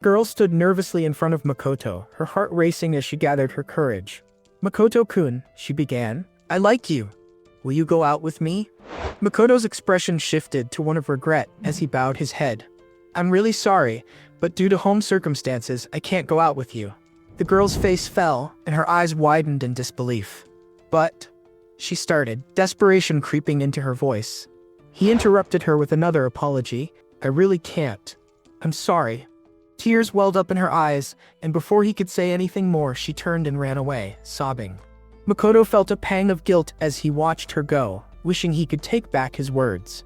Girl stood nervously in front of Makoto, her heart racing as she gathered her courage. "Makoto-kun," she began, "I like you. Will you go out with me?" Makoto's expression shifted to one of regret as he bowed his head. "I'm really sorry, but due to home circumstances, I can't go out with you." The girl's face fell, and her eyes widened in disbelief. "But," she started, desperation creeping into her voice. He interrupted her with another apology. "I really can't. I'm sorry." Tears welled up in her eyes, and before he could say anything more, she turned and ran away, sobbing. Makoto felt a pang of guilt as he watched her go, wishing he could take back his words.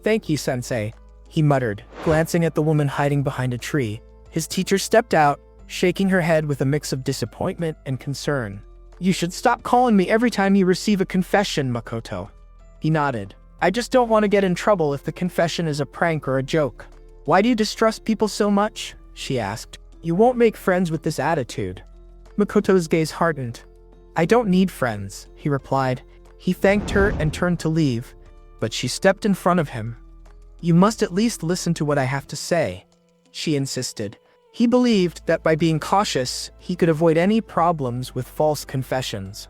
"Thank you, sensei," he muttered, glancing at the woman hiding behind a tree. His teacher stepped out, shaking her head with a mix of disappointment and concern. "You should stop calling me every time you receive a confession, Makoto." He nodded. "I just don't want to get in trouble if the confession is a prank or a joke." "Why do you distrust people so much?" she asked. "You won't make friends with this attitude." Makoto's gaze hardened. "I don't need friends," he replied. He thanked her and turned to leave, but she stepped in front of him. "You must at least listen to what I have to say," she insisted. He believed that by being cautious, he could avoid any problems with false confessions.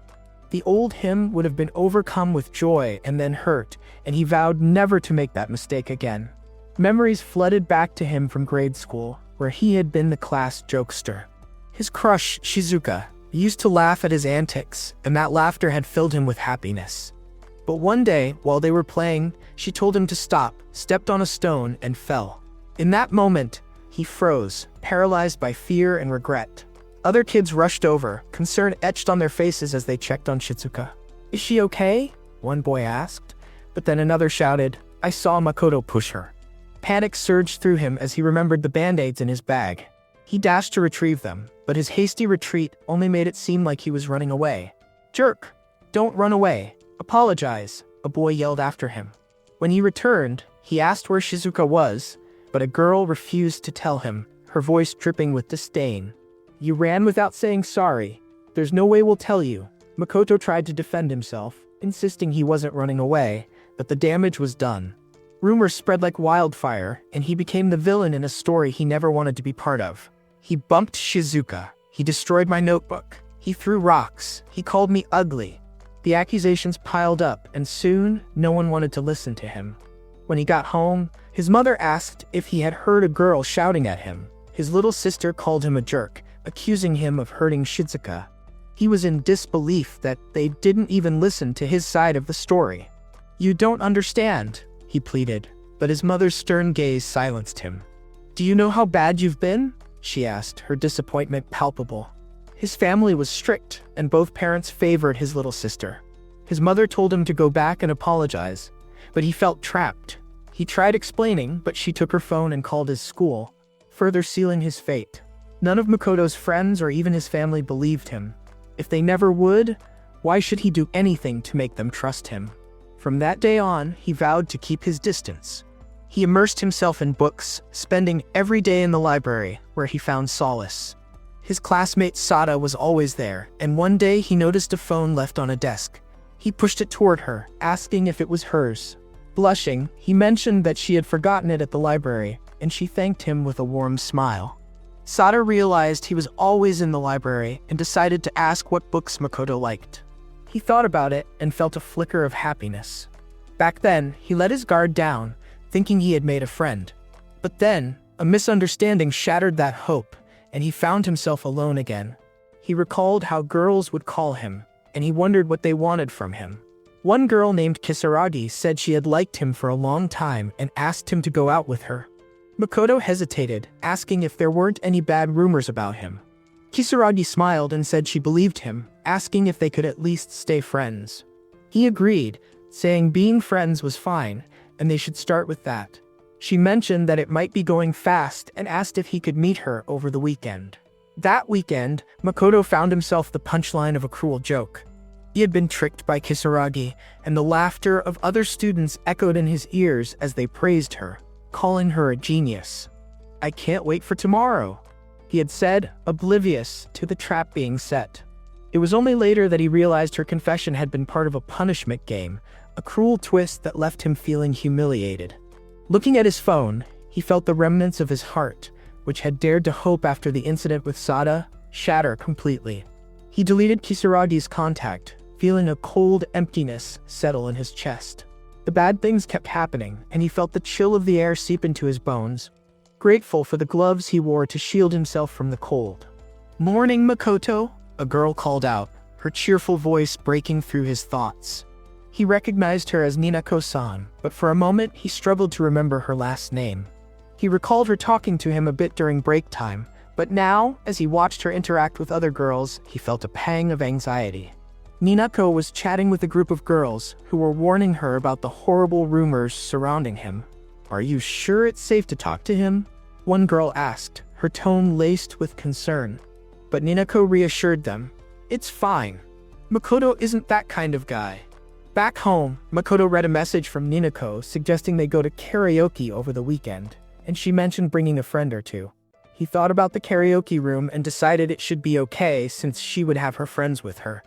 The old him would have been overcome with joy and then hurt, and he vowed never to make that mistake again. Memories flooded back to him from grade school, where he had been the class jokester. His crush, Shizuka, used to laugh at his antics, and that laughter had filled him with happiness. But one day, while they were playing, she told him to stop, stepped on a stone, and fell. In that moment, he froze, paralyzed by fear and regret. Other kids rushed over, concern etched on their faces as they checked on Shizuka. "Is she okay?" one boy asked, but then another shouted, "I saw Makoto push her." Panic surged through him as he remembered the band-aids in his bag. He dashed to retrieve them, but his hasty retreat only made it seem like he was running away. "Jerk! Don't run away. Apologize," a boy yelled after him. When he returned, he asked where Shizuka was, but a girl refused to tell him, her voice dripping with disdain. "You ran without saying sorry. There's no way we'll tell you." Makoto tried to defend himself, insisting he wasn't running away, but the damage was done. Rumors spread like wildfire, and he became the villain in a story he never wanted to be part of. He bumped Shizuka. He destroyed my notebook. He threw rocks. He called me ugly. The accusations piled up, and soon, no one wanted to listen to him. When he got home, his mother asked if he had heard a girl shouting at him. His little sister called him a jerk, accusing him of hurting Shizuka. He was in disbelief that they didn't even listen to his side of the story. "You don't understand," he pleaded, but his mother's stern gaze silenced him. "Do you know how bad you've been?" she asked, her disappointment palpable. His family was strict, and both parents favored his little sister. His mother told him to go back and apologize, but he felt trapped. He tried explaining, but she took her phone and called his school, further sealing his fate. None of Makoto's friends or even his family believed him. If they never would, why should he do anything to make them trust him? From that day on, he vowed to keep his distance. He immersed himself in books, spending every day in the library, where he found solace. His classmate Sada was always there, and one day he noticed a phone left on a desk. He pushed it toward her, asking if it was hers. Blushing, he mentioned that she had forgotten it at the library, and she thanked him with a warm smile. Sada realized he was always in the library and decided to ask what books Makoto liked. He thought about it and felt a flicker of happiness. Back then, he let his guard down, thinking he had made a friend. But then, a misunderstanding shattered that hope, and he found himself alone again. He recalled how girls would call him, and he wondered what they wanted from him. One girl named Kisaragi said she had liked him for a long time and asked him to go out with her. Makoto hesitated, asking if there weren't any bad rumors about him. Kisaragi smiled and said she believed him, asking if they could at least stay friends. He agreed, saying being friends was fine, and they should start with that. She mentioned that it might be going fast and asked if he could meet her over the weekend. That weekend, Makoto found himself the punchline of a cruel joke. He had been tricked by Kisaragi, and the laughter of other students echoed in his ears as they praised her, calling her a genius. "I can't wait for tomorrow," he had said, oblivious to the trap being set. It was only later that he realized her confession had been part of a punishment game, a cruel twist that left him feeling humiliated. Looking at his phone, he felt the remnants of his heart, which had dared to hope after the incident with Sada, shatter completely. He deleted Kisaragi's contact, feeling a cold emptiness settle in his chest. The bad things kept happening, and he felt the chill of the air seep into his bones, grateful for the gloves he wore to shield himself from the cold. "Morning, Makoto," a girl called out, her cheerful voice breaking through his thoughts. He recognized her as Ninako-san, but for a moment he struggled to remember her last name. He recalled her talking to him a bit during break time, but now, as he watched her interact with other girls, he felt a pang of anxiety. Ninako was chatting with a group of girls who were warning her about the horrible rumors surrounding him. "Are you sure it's safe to talk to him?" one girl asked, her tone laced with concern. But Ninako reassured them, "It's fine. Makoto isn't that kind of guy." Back home, Makoto read a message from Ninako suggesting they go to karaoke over the weekend, and she mentioned bringing a friend or two. He thought about the karaoke room and decided it should be okay since she would have her friends with her.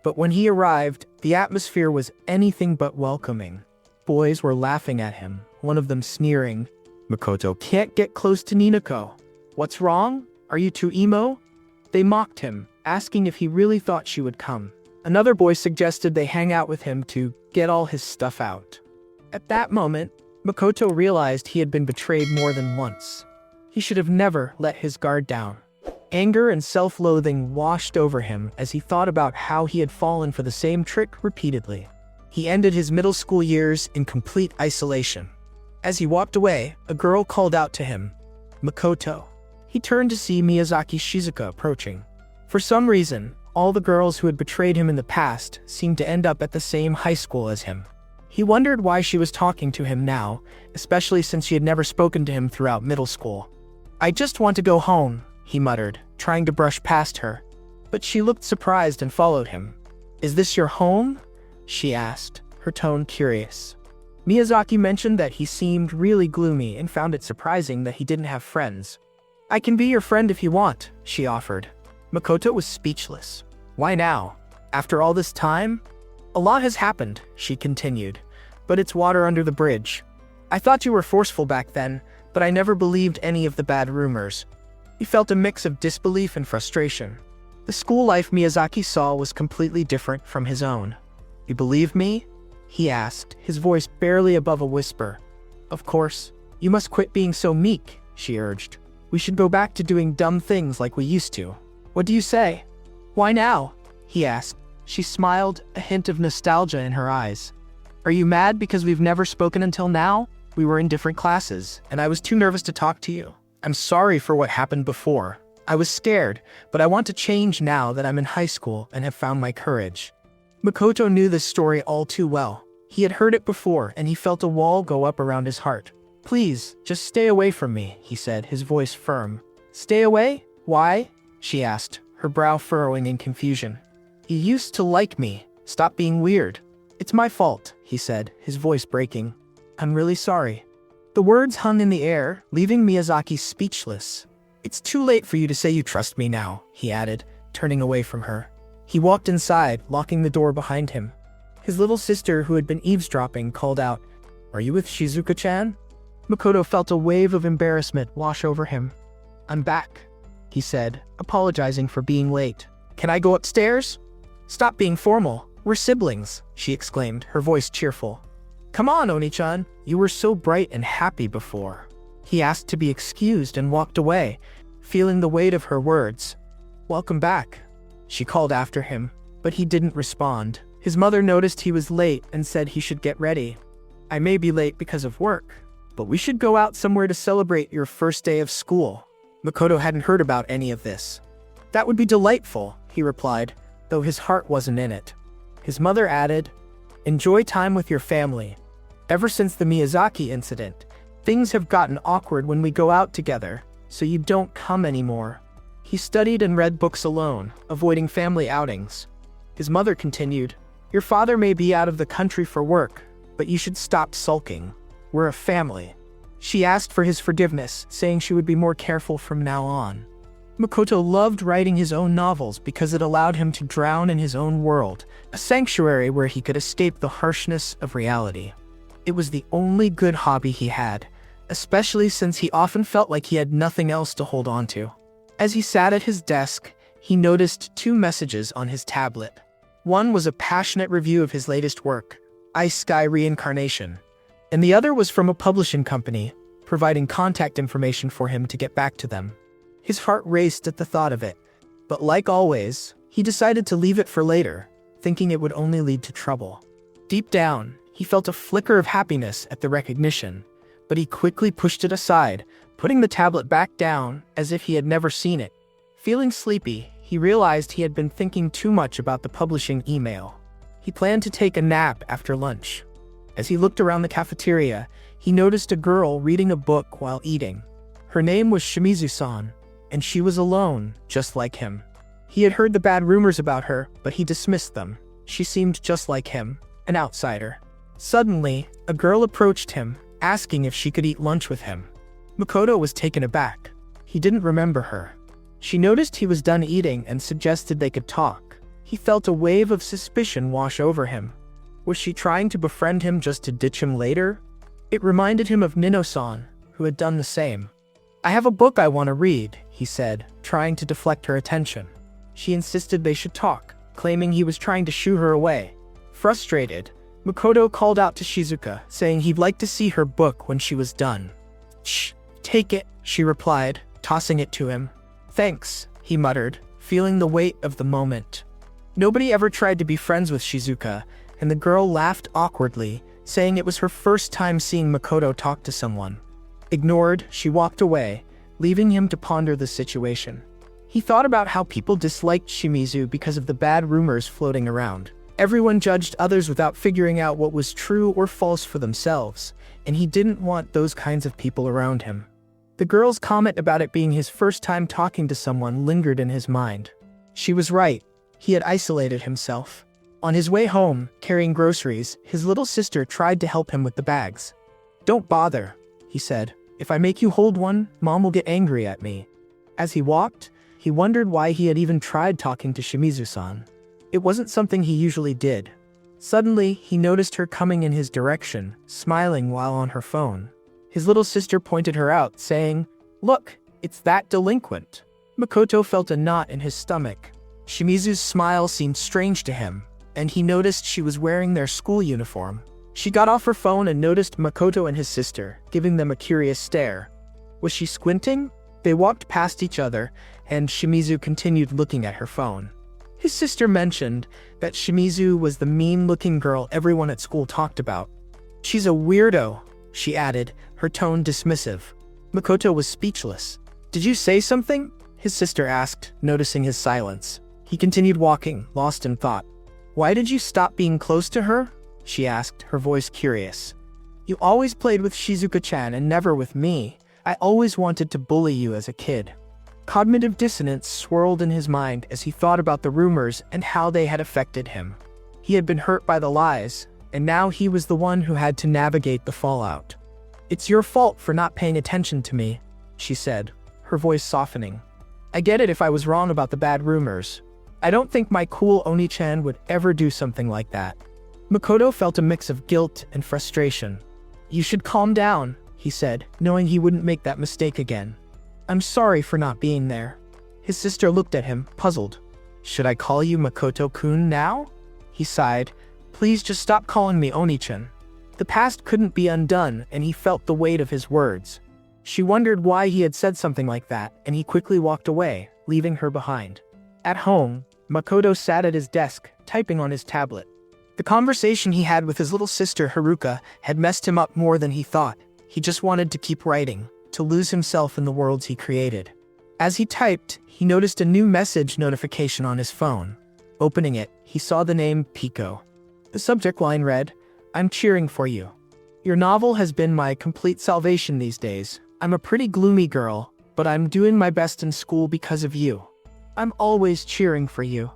But when he arrived, the atmosphere was anything but welcoming. Boys were laughing at him, one of them sneering, "Makoto can't get close to Ninako. What's wrong? Are you too emo?" They mocked him, asking if he really thought she would come. Another boy suggested they hang out with him to get all his stuff out. At that moment, Makoto realized he had been betrayed more than once. He should have never let his guard down. Anger and self-loathing washed over him as he thought about how he had fallen for the same trick repeatedly. He ended his middle school years in complete isolation. As he walked away, a girl called out to him, "Makoto." He turned to see Miyazaki Shizuka approaching. For some reason, all the girls who had betrayed him in the past seemed to end up at the same high school as him. He wondered why she was talking to him now, especially since she had never spoken to him throughout middle school. "I just want to go home," he muttered, trying to brush past her. But she looked surprised and followed him. "Is this your home?" she asked, her tone curious. Miyazaki mentioned that he seemed really gloomy and found it surprising that he didn't have friends. "I can be your friend if you want," she offered. Makoto was speechless. Why now? After all this time? "A lot has happened," she continued, "but it's water under the bridge. I thought you were forceful back then, but I never believed any of the bad rumors." He felt a mix of disbelief and frustration. The school life Miyazaki saw was completely different from his own. "You believe me?" he asked, his voice barely above a whisper. "Of course. You must quit being so meek," she urged. "We should go back to doing dumb things like we used to. What do you say?" "Why now?" he asked. She smiled, a hint of nostalgia in her eyes. "Are you mad because we've never spoken until now? We were in different classes, and I was too nervous to talk to you. I'm sorry for what happened before. I was scared, but I want to change now that I'm in high school and have found my courage." Makoto knew this story all too well. He had heard it before, and he felt a wall go up around his heart. "Please, just stay away from me," he said, his voice firm. "Stay away? Why?" she asked, her brow furrowing in confusion. "You used to like me. Stop being weird." "It's my fault," he said, his voice breaking. "I'm really sorry." The words hung in the air, leaving Miyazaki speechless. "It's too late for you to say you trust me now," he added, turning away from her. He walked inside, locking the door behind him. His little sister, who had been eavesdropping, called out, "Are you with Shizuka-chan?" Makoto felt a wave of embarrassment wash over him. "I'm back," he said, apologizing for being late. "Can I go upstairs?" "Stop being formal. We're siblings," she exclaimed, her voice cheerful. "Come on, Oni-chan. You were so bright and happy before." He asked to be excused and walked away, feeling the weight of her words. "Welcome back," she called after him, but he didn't respond. His mother noticed he was late and said he should get ready. "I may be late because of work, but we should go out somewhere to celebrate your first day of school." Makoto hadn't heard about any of this. "That would be delightful," he replied, though his heart wasn't in it. His mother added, "Enjoy time with your family. Ever since the Miyazaki incident, things have gotten awkward when we go out together, so you don't come anymore." He studied and read books alone, avoiding family outings. His mother continued, "Your father may be out of the country for work, but you should stop sulking. We're a family." She asked for his forgiveness, saying she would be more careful from now on. Makoto loved writing his own novels because it allowed him to drown in his own world, a sanctuary where he could escape the harshness of reality. It was the only good hobby he had, especially since he often felt like he had nothing else to hold on to. As he sat at his desk, he noticed 2 messages on his tablet. One was a passionate review of his latest work, Ice Sky Reincarnation, and the other was from a publishing company, providing contact information for him to get back to them. His heart raced at the thought of it, but like always, he decided to leave it for later, thinking it would only lead to trouble. Deep down, he felt a flicker of happiness at the recognition, but he quickly pushed it aside, putting the tablet back down as if he had never seen it. Feeling sleepy, he realized he had been thinking too much about the publishing email. He planned to take a nap after lunch. As he looked around the cafeteria, he noticed a girl reading a book while eating. Her name was Shimizu-san, and she was alone, just like him. He had heard the bad rumors about her, but he dismissed them. She seemed just like him, an outsider. Suddenly, a girl approached him, asking if she could eat lunch with him. Makoto was taken aback. He didn't remember her. She noticed he was done eating and suggested they could talk. He felt a wave of suspicion wash over him. Was she trying to befriend him just to ditch him later? It reminded him of Nino-san, who had done the same. "I have a book I want to read," he said, trying to deflect her attention. She insisted they should talk, claiming he was trying to shoo her away. Frustrated, Makoto called out to Shizuka, saying he'd like to see her book when she was done. "Shh, take it," she replied, tossing it to him. "Thanks," he muttered, feeling the weight of the moment. Nobody ever tried to be friends with Shizuka, and the girl laughed awkwardly, saying it was her first time seeing Makoto talk to someone. Ignored, she walked away, leaving him to ponder the situation. He thought about how people disliked Shimizu because of the bad rumors floating around. Everyone judged others without figuring out what was true or false for themselves, and he didn't want those kinds of people around him. The girl's comment about it being his first time talking to someone lingered in his mind. She was right. He had isolated himself. On his way home, carrying groceries, his little sister tried to help him with the bags. "Don't bother," he said. "If I make you hold one, Mom will get angry at me." As he walked, he wondered why he had even tried talking to Shimizu-san. It wasn't something he usually did. Suddenly, he noticed her coming in his direction, smiling while on her phone. His little sister pointed her out, saying, "Look, it's that delinquent." Makoto felt a knot in his stomach. Shimizu's smile seemed strange to him, and he noticed she was wearing their school uniform. She got off her phone and noticed Makoto and his sister, giving them a curious stare. Was she squinting? They walked past each other, and Shimizu continued looking at her phone. His sister mentioned that Shimizu was the mean-looking girl everyone at school talked about. "She's a weirdo," she added, her tone dismissive. Makoto was speechless. "Did you say something?" his sister asked, noticing his silence. He continued walking, lost in thought. "Why did you stop being close to her?" she asked, her voice curious. "You always played with Shizuka-chan and never with me. I always wanted to bully you as a kid." Cognitive dissonance swirled in his mind as he thought about the rumors and how they had affected him. He had been hurt by the lies, and now he was the one who had to navigate the fallout. "It's your fault for not paying attention to me," she said, her voice softening. "I get it if I was wrong about the bad rumors. I don't think my cool Oni-chan would ever do something like that." Makoto felt a mix of guilt and frustration. "You should calm down," he said, knowing he wouldn't make that mistake again. "I'm sorry for not being there." His sister looked at him, puzzled. "Should I call you Makoto-kun now?" He sighed. "Please just stop calling me Oni-chan." The past couldn't be undone, and he felt the weight of his words. She wondered why he had said something like that, and he quickly walked away, leaving her behind. At home, Makoto sat at his desk, typing on his tablet. The conversation he had with his little sister Haruka had messed him up more than he thought. He just wanted to keep writing, to lose himself in the worlds he created. As he typed, he noticed a new message notification on his phone. Opening it, he saw the name Pico. The subject line read, "I'm cheering for you. Your novel has been my complete salvation these days. I'm a pretty gloomy girl, but I'm doing my best in school because of you. I'm always cheering for you."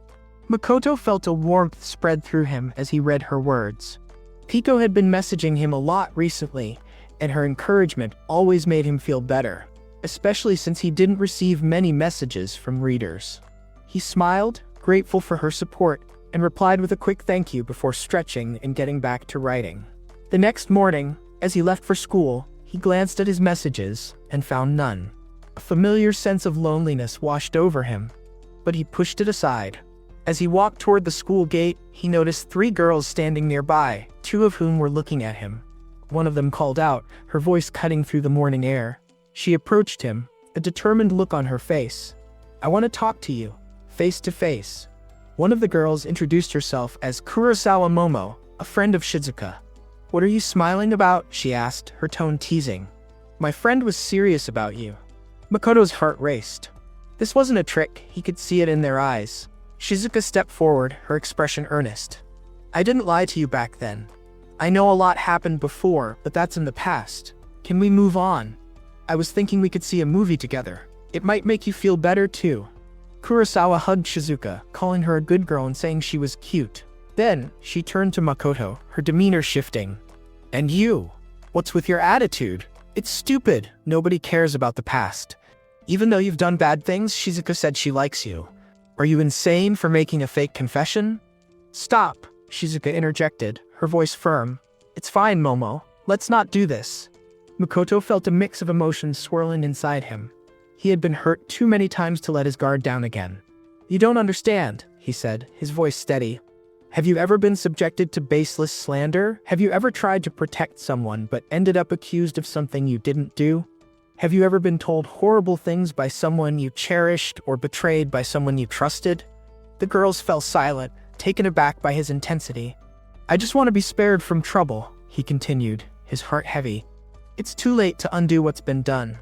Makoto felt a warmth spread through him as he read her words. Pico had been messaging him a lot recently, and her encouragement always made him feel better, especially since he didn't receive many messages from readers. He smiled, grateful for her support, and replied with a quick thank you before stretching and getting back to writing. The next morning, as he left for school, He glanced at his messages and found none. A familiar sense of loneliness washed over him, but he pushed it aside. As he walked toward the school gate, he noticed 3 girls standing nearby, 2 of whom were looking at him. One of them called out, her voice cutting through the morning air. She approached him, a determined look on her face. "I want to talk to you, face to face." One of the girls introduced herself as Kurosawa Momo, a friend of Shizuka. "What are you smiling about?" she asked, her tone teasing. "My friend was serious about you." Makoto's heart raced. This wasn't a trick, he could see it in their eyes. Shizuka stepped forward, her expression earnest. "I didn't lie to you back then. I know a lot happened before, but that's in the past. Can we move on? I was thinking we could see a movie together. It might make you feel better too." Kurosawa hugged Shizuka, calling her a good girl and saying she was cute. Then, she turned to Makoto, her demeanor shifting. "And you? What's with your attitude? It's stupid. Nobody cares about the past. Even though you've done bad things, Shizuka said she likes you. Are you insane for making a fake confession?" "Stop," Shizuka interjected, her voice firm. "It's fine, Momo. Let's not do this." Makoto felt a mix of emotions swirling inside him. He had been hurt too many times to let his guard down again. "You don't understand," he said, his voice steady. "Have you ever been subjected to baseless slander? Have you ever tried to protect someone but ended up accused of something you didn't do? Have you ever been told horrible things by someone you cherished or betrayed by someone you trusted?" The girls fell silent, taken aback by his intensity. "I just want to be spared from trouble," he continued, his heart heavy. "It's too late to undo what's been done.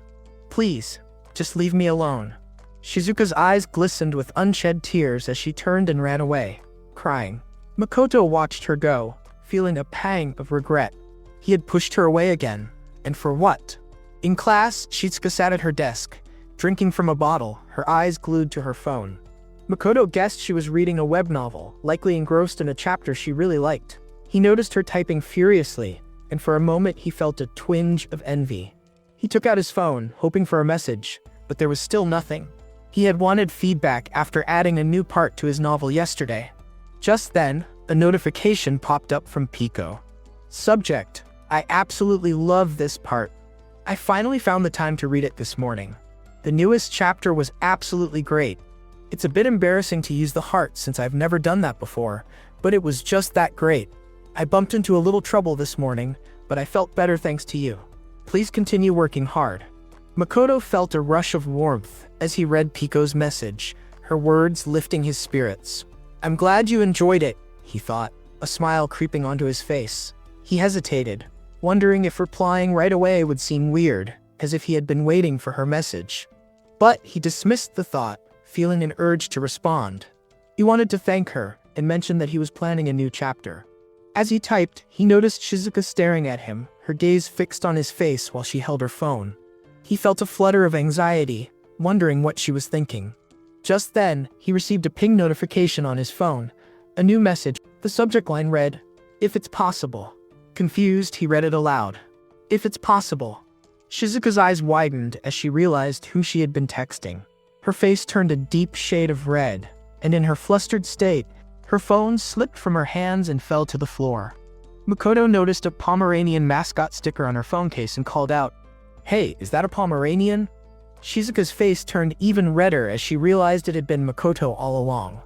Please, just leave me alone." Shizuka's eyes glistened with unshed tears as she turned and ran away, crying. Makoto watched her go, feeling a pang of regret. He had pushed her away again, and for what? In class, Shizuka sat at her desk, drinking from a bottle, her eyes glued to her phone. Makoto guessed she was reading a web novel, likely engrossed in a chapter she really liked. He noticed her typing furiously, and for a moment he felt a twinge of envy. He took out his phone, hoping for a message, but there was still nothing. He had wanted feedback after adding a new part to his novel yesterday. Just then, a notification popped up from Pico. Subject: "I absolutely love this part. I finally found the time to read it this morning. The newest chapter was absolutely great. It's a bit embarrassing to use the heart since I've never done that before, but it was just that great. I bumped into a little trouble this morning, but I felt better thanks to you. Please continue working hard." Makoto felt a rush of warmth as he read Pico's message, her words lifting his spirits. "I'm glad you enjoyed it," he thought, a smile creeping onto his face. He hesitated, wondering if replying right away would seem weird, as if he had been waiting for her message. But he dismissed the thought, feeling an urge to respond. He wanted to thank her and mention that he was planning a new chapter. As he typed, he noticed Shizuka staring at him, her gaze fixed on his face while she held her phone. He felt a flutter of anxiety, wondering what she was thinking. Just then, he received a ping notification on his phone. A new message. The subject line read, "If it's possible." Confused, he read it aloud. "If it's possible." Shizuka's eyes widened as she realized who she had been texting. Her face turned a deep shade of red, and in her flustered state, her phone slipped from her hands and fell to the floor. Makoto noticed a Pomeranian mascot sticker on her phone case and called out, "Hey, is that a Pomeranian?" Shizuka's face turned even redder as she realized it had been Makoto all along.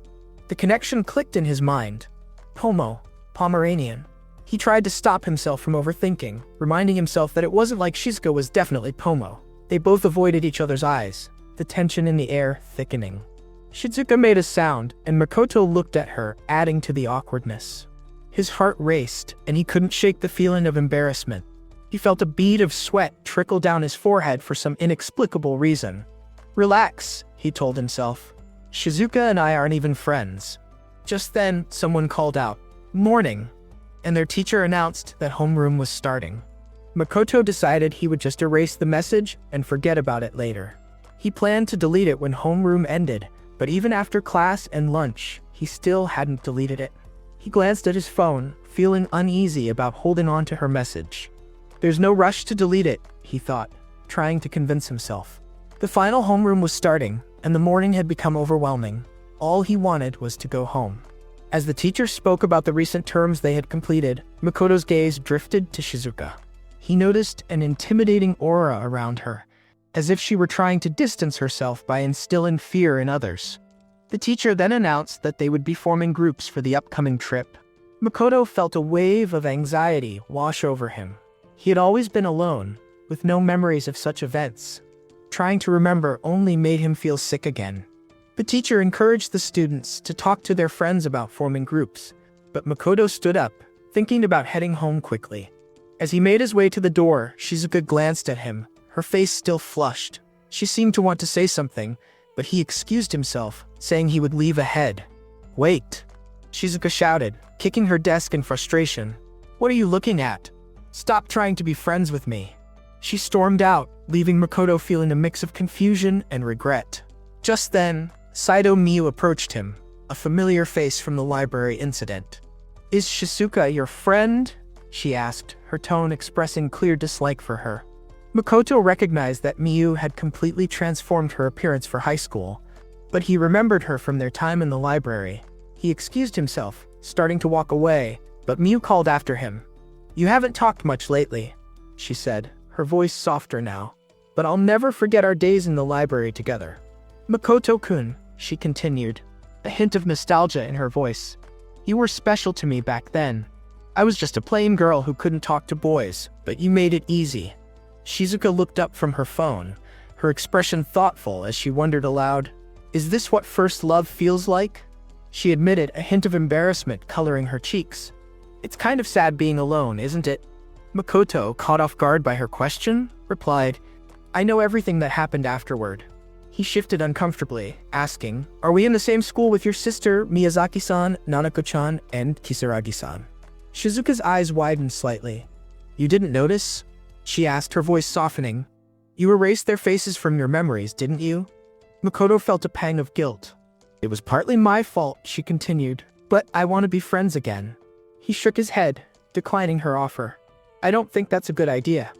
The connection clicked in his mind. Pomeranian. He tried to stop himself from overthinking, reminding himself that it wasn't like Shizuka was definitely Pomo. They both avoided each other's eyes, the tension in the air thickening. Shizuka made a sound, and Makoto looked at her, adding to the awkwardness. His heart raced, and he couldn't shake the feeling of embarrassment. He felt a bead of sweat trickle down his forehead for some inexplicable reason. "Relax," he told himself. "Shizuka and I aren't even friends." Just then, someone called out, "Morning," and their teacher announced that homeroom was starting. Makoto decided he would just erase the message and forget about it later. He planned to delete it when homeroom ended, but even after class and lunch, he still hadn't deleted it. He glanced at his phone, feeling uneasy about holding on to her message. There's no rush to delete it, he thought, trying to convince himself. The final homeroom was starting, and the morning had become overwhelming. All he wanted was to go home. As the teacher spoke about the recent terms they had completed, Makoto's gaze drifted to Shizuka. He noticed an intimidating aura around her, as if she were trying to distance herself by instilling fear in others. The teacher then announced that they would be forming groups for the upcoming trip. Makoto felt a wave of anxiety wash over him. He had always been alone, with no memories of such events. Trying to remember only made him feel sick again. The teacher encouraged the students to talk to their friends about forming groups, but Makoto stood up, thinking about heading home quickly. As he made his way to the door, Shizuka glanced at him, her face still flushed. She seemed to want to say something, but he excused himself, saying he would leave ahead. "Wait!" Shizuka shouted, kicking her desk in frustration. "What are you looking at? Stop trying to be friends with me." She stormed out, leaving Makoto feeling a mix of confusion and regret. Just then, Saito Miyu approached him, a familiar face from the library incident. "Is Shizuka your friend?" she asked, her tone expressing clear dislike for her. Makoto recognized that Miyu had completely transformed her appearance for high school, but he remembered her from their time in the library. He excused himself, starting to walk away, but Miyu called after him. "You haven't talked much lately," she said, her voice softer now. "But I'll never forget our days in the library together." "Makoto-kun," she continued, a hint of nostalgia in her voice. "You were special to me back then. I was just a plain girl who couldn't talk to boys, but you made it easy." Shizuka looked up from her phone, her expression thoughtful as she wondered aloud, "Is this what first love feels like?" She admitted, a hint of embarrassment coloring her cheeks. "It's kind of sad being alone, isn't it?" Makoto, caught off guard by her question, replied, "I know everything that happened afterward." He shifted uncomfortably, asking, "Are we in the same school with your sister, Miyazaki-san, Nanako-chan, and Kisaragi-san?" Shizuka's eyes widened slightly. "You didn't notice?" she asked, her voice softening. "You erased their faces from your memories, didn't you?" Makoto felt a pang of guilt. "It was partly my fault," she continued, "but I want to be friends again." He shook his head, declining her offer. "I don't think that's a good idea."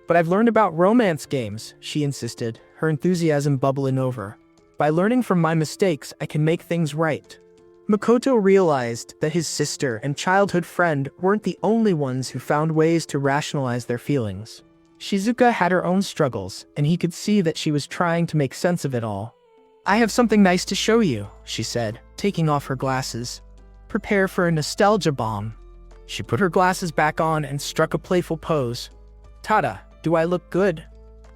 "But I've learned about romance games," she insisted, her enthusiasm bubbling over. "By learning from my mistakes, I can make things right." Makoto realized that his sister and childhood friend weren't the only ones who found ways to rationalize their feelings. Shizuka had her own struggles, and he could see that she was trying to make sense of it all. "I have something nice to show you," she said, taking off her glasses. "Prepare for a nostalgia bomb." She put her glasses back on and struck a playful pose. "Tada, do I look good?"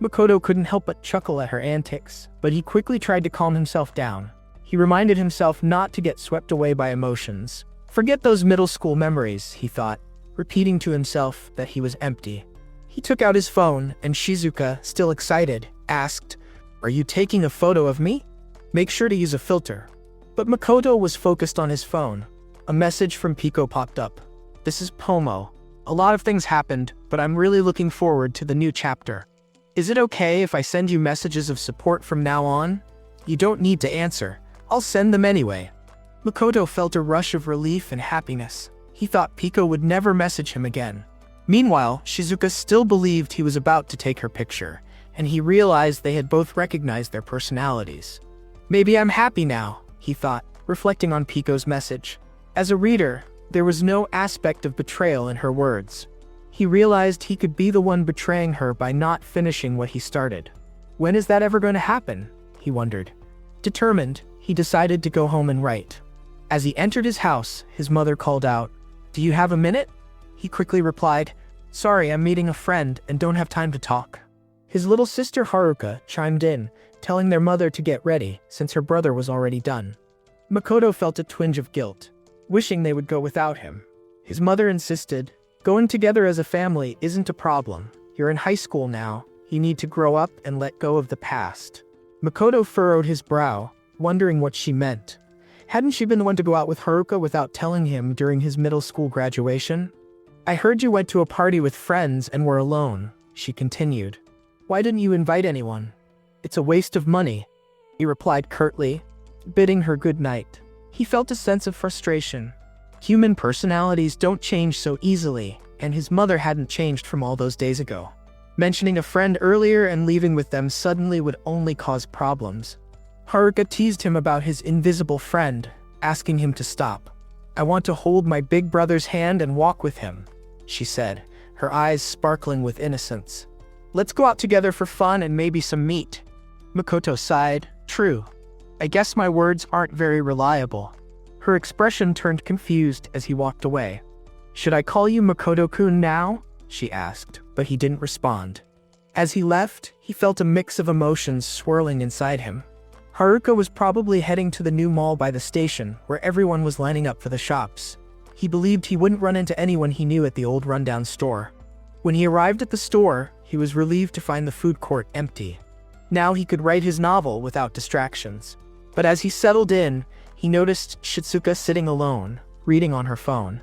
Makoto couldn't help but chuckle at her antics, but he quickly tried to calm himself down. He reminded himself not to get swept away by emotions. Forget those middle school memories, he thought, repeating to himself that he was empty. He took out his phone, and Shizuka, still excited, asked, "Are you taking a photo of me? Make sure to use a filter." But Makoto was focused on his phone. A message from Pico popped up. "This is Pomo. A lot of things happened, but I'm really looking forward to the new chapter. Is it okay if I send you messages of support from now on? You don't need to answer. I'll send them anyway." Makoto felt a rush of relief and happiness. He thought Pico would never message him again. Meanwhile, Shizuka still believed he was about to take her picture, and he realized they had both recognized their personalities. "Maybe I'm happy now," he thought, reflecting on Pico's message. As a reader, there was no aspect of betrayal in her words. He realized he could be the one betraying her by not finishing what he started. When is that ever going to happen? He wondered. Determined, he decided to go home and write. As he entered his house, his mother called out, "Do you have a minute?" He quickly replied, "Sorry, I'm meeting a friend and don't have time to talk." His little sister Haruka chimed in, telling their mother to get ready since her brother was already done. Makoto felt a twinge of guilt, wishing they would go without him. His mother insisted, "Going together as a family isn't a problem. You're in high school now. You need to grow up and let go of the past." Makoto furrowed his brow, wondering what she meant. Hadn't she been the one to go out with Haruka without telling him during his middle school graduation? "I heard you went to a party with friends and were alone," she continued. "Why didn't you invite anyone?" "It's a waste of money," he replied curtly, bidding her good night. He felt a sense of frustration. Human personalities don't change so easily, and his mother hadn't changed from all those days ago. Mentioning a friend earlier and leaving with them suddenly would only cause problems. Haruka teased him about his invisible friend, asking him to stop. "I want to hold my big brother's hand and walk with him," she said, her eyes sparkling with innocence. Let's go out together for fun and maybe some meat. Makoto sighed. True. I guess my words aren't very reliable. Her expression turned confused as he walked away. Should I call you Makoto-kun now? She asked, but he didn't respond. As he left, he felt a mix of emotions swirling inside him. Haruka was probably heading to the new mall by the station, where everyone was lining up for the shops. He believed he wouldn't run into anyone he knew at the old rundown store. When he arrived at the store, he was relieved to find the food court empty. Now he could write his novel without distractions. But as he settled in, he noticed Shizuka sitting alone, reading on her phone.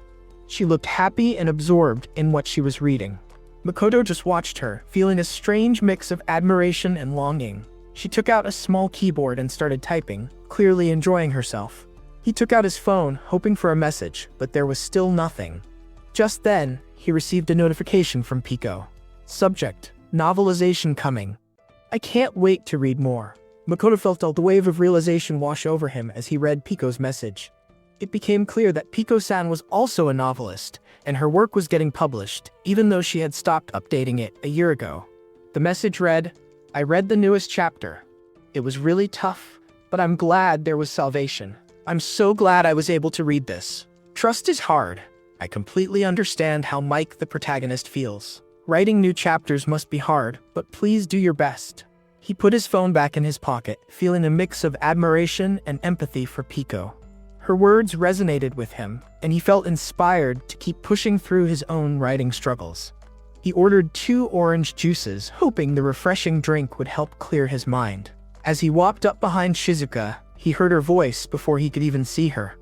She looked happy and absorbed in what she was reading. Makoto just watched her, feeling a strange mix of admiration and longing. She took out a small keyboard and started typing, clearly enjoying herself. He took out his phone, hoping for a message, but there was still nothing. Just then, he received a notification from Pico. Subject: novelization coming. I can't wait to read more. Makoto felt a wave of realization wash over him as he read Pico's message. It became clear that Pico-san was also a novelist, and her work was getting published, even though she had stopped updating it a year ago. The message read, I read the newest chapter. It was really tough, but I'm glad there was salvation. I'm so glad I was able to read this. Trust is hard. I completely understand how Mike, the protagonist, feels. Writing new chapters must be hard, but please do your best. He put his phone back in his pocket, feeling a mix of admiration and empathy for Pico. Her words resonated with him, and he felt inspired to keep pushing through his own writing struggles. He ordered 2 orange juices, hoping the refreshing drink would help clear his mind. As he walked up behind Shizuka, he heard her voice before he could even see her.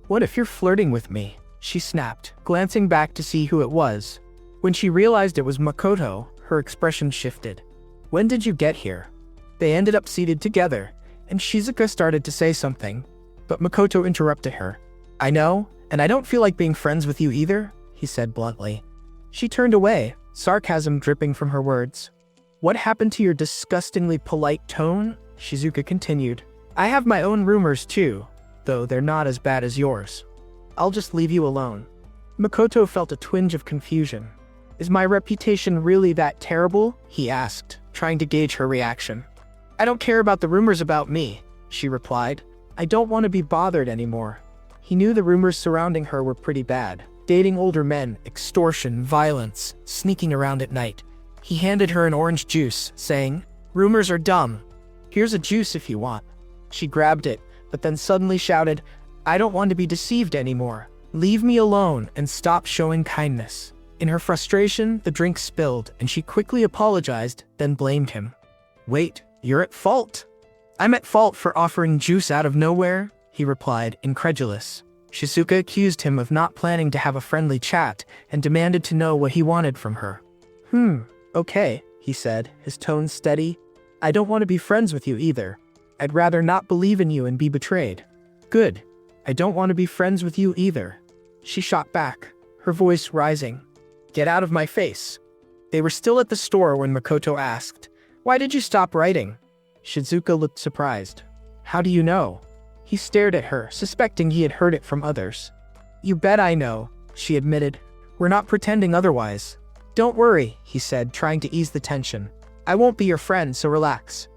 What if you're flirting with me? She snapped, glancing back to see who it was. When she realized it was Makoto, her expression shifted. When did you get here? They ended up seated together, and Shizuka started to say something, but Makoto interrupted her. I know, and I don't feel like being friends with you either, he said bluntly. She turned away, sarcasm dripping from her words. What happened to your disgustingly polite tone? Shizuka continued. I have my own rumors too, though they're not as bad as yours. I'll just leave you alone. Makoto felt a twinge of confusion. Is my reputation really that terrible? He asked, trying to gauge her reaction. I don't care about the rumors about me, she replied. I don't want to be bothered anymore. He knew the rumors surrounding her were pretty bad. Dating older men, extortion, violence, sneaking around at night. He handed her an orange juice, saying, Rumors are dumb. Here's a juice if you want. She grabbed it, but then suddenly shouted, I don't want to be deceived anymore. Leave me alone and stop showing kindness. In her frustration, the drink spilled, and she quickly apologized, then blamed him. Wait, you're at fault. I'm at fault for offering juice out of nowhere, he replied, incredulous. Shizuka accused him of not planning to have a friendly chat and demanded to know what he wanted from her. Okay, he said, his tone steady. I don't want to be friends with you either. I'd rather not believe in you and be betrayed. Good. I don't want to be friends with you either. She shot back, her voice rising. Get out of my face. They were still at the store when Makoto asked, Why did you stop writing? Shizuka looked surprised. How do you know? He stared at her, suspecting he had heard it from others. You bet I know, she admitted. We're not pretending otherwise. Don't worry, he said, trying to ease the tension. I won't be your friend, so relax.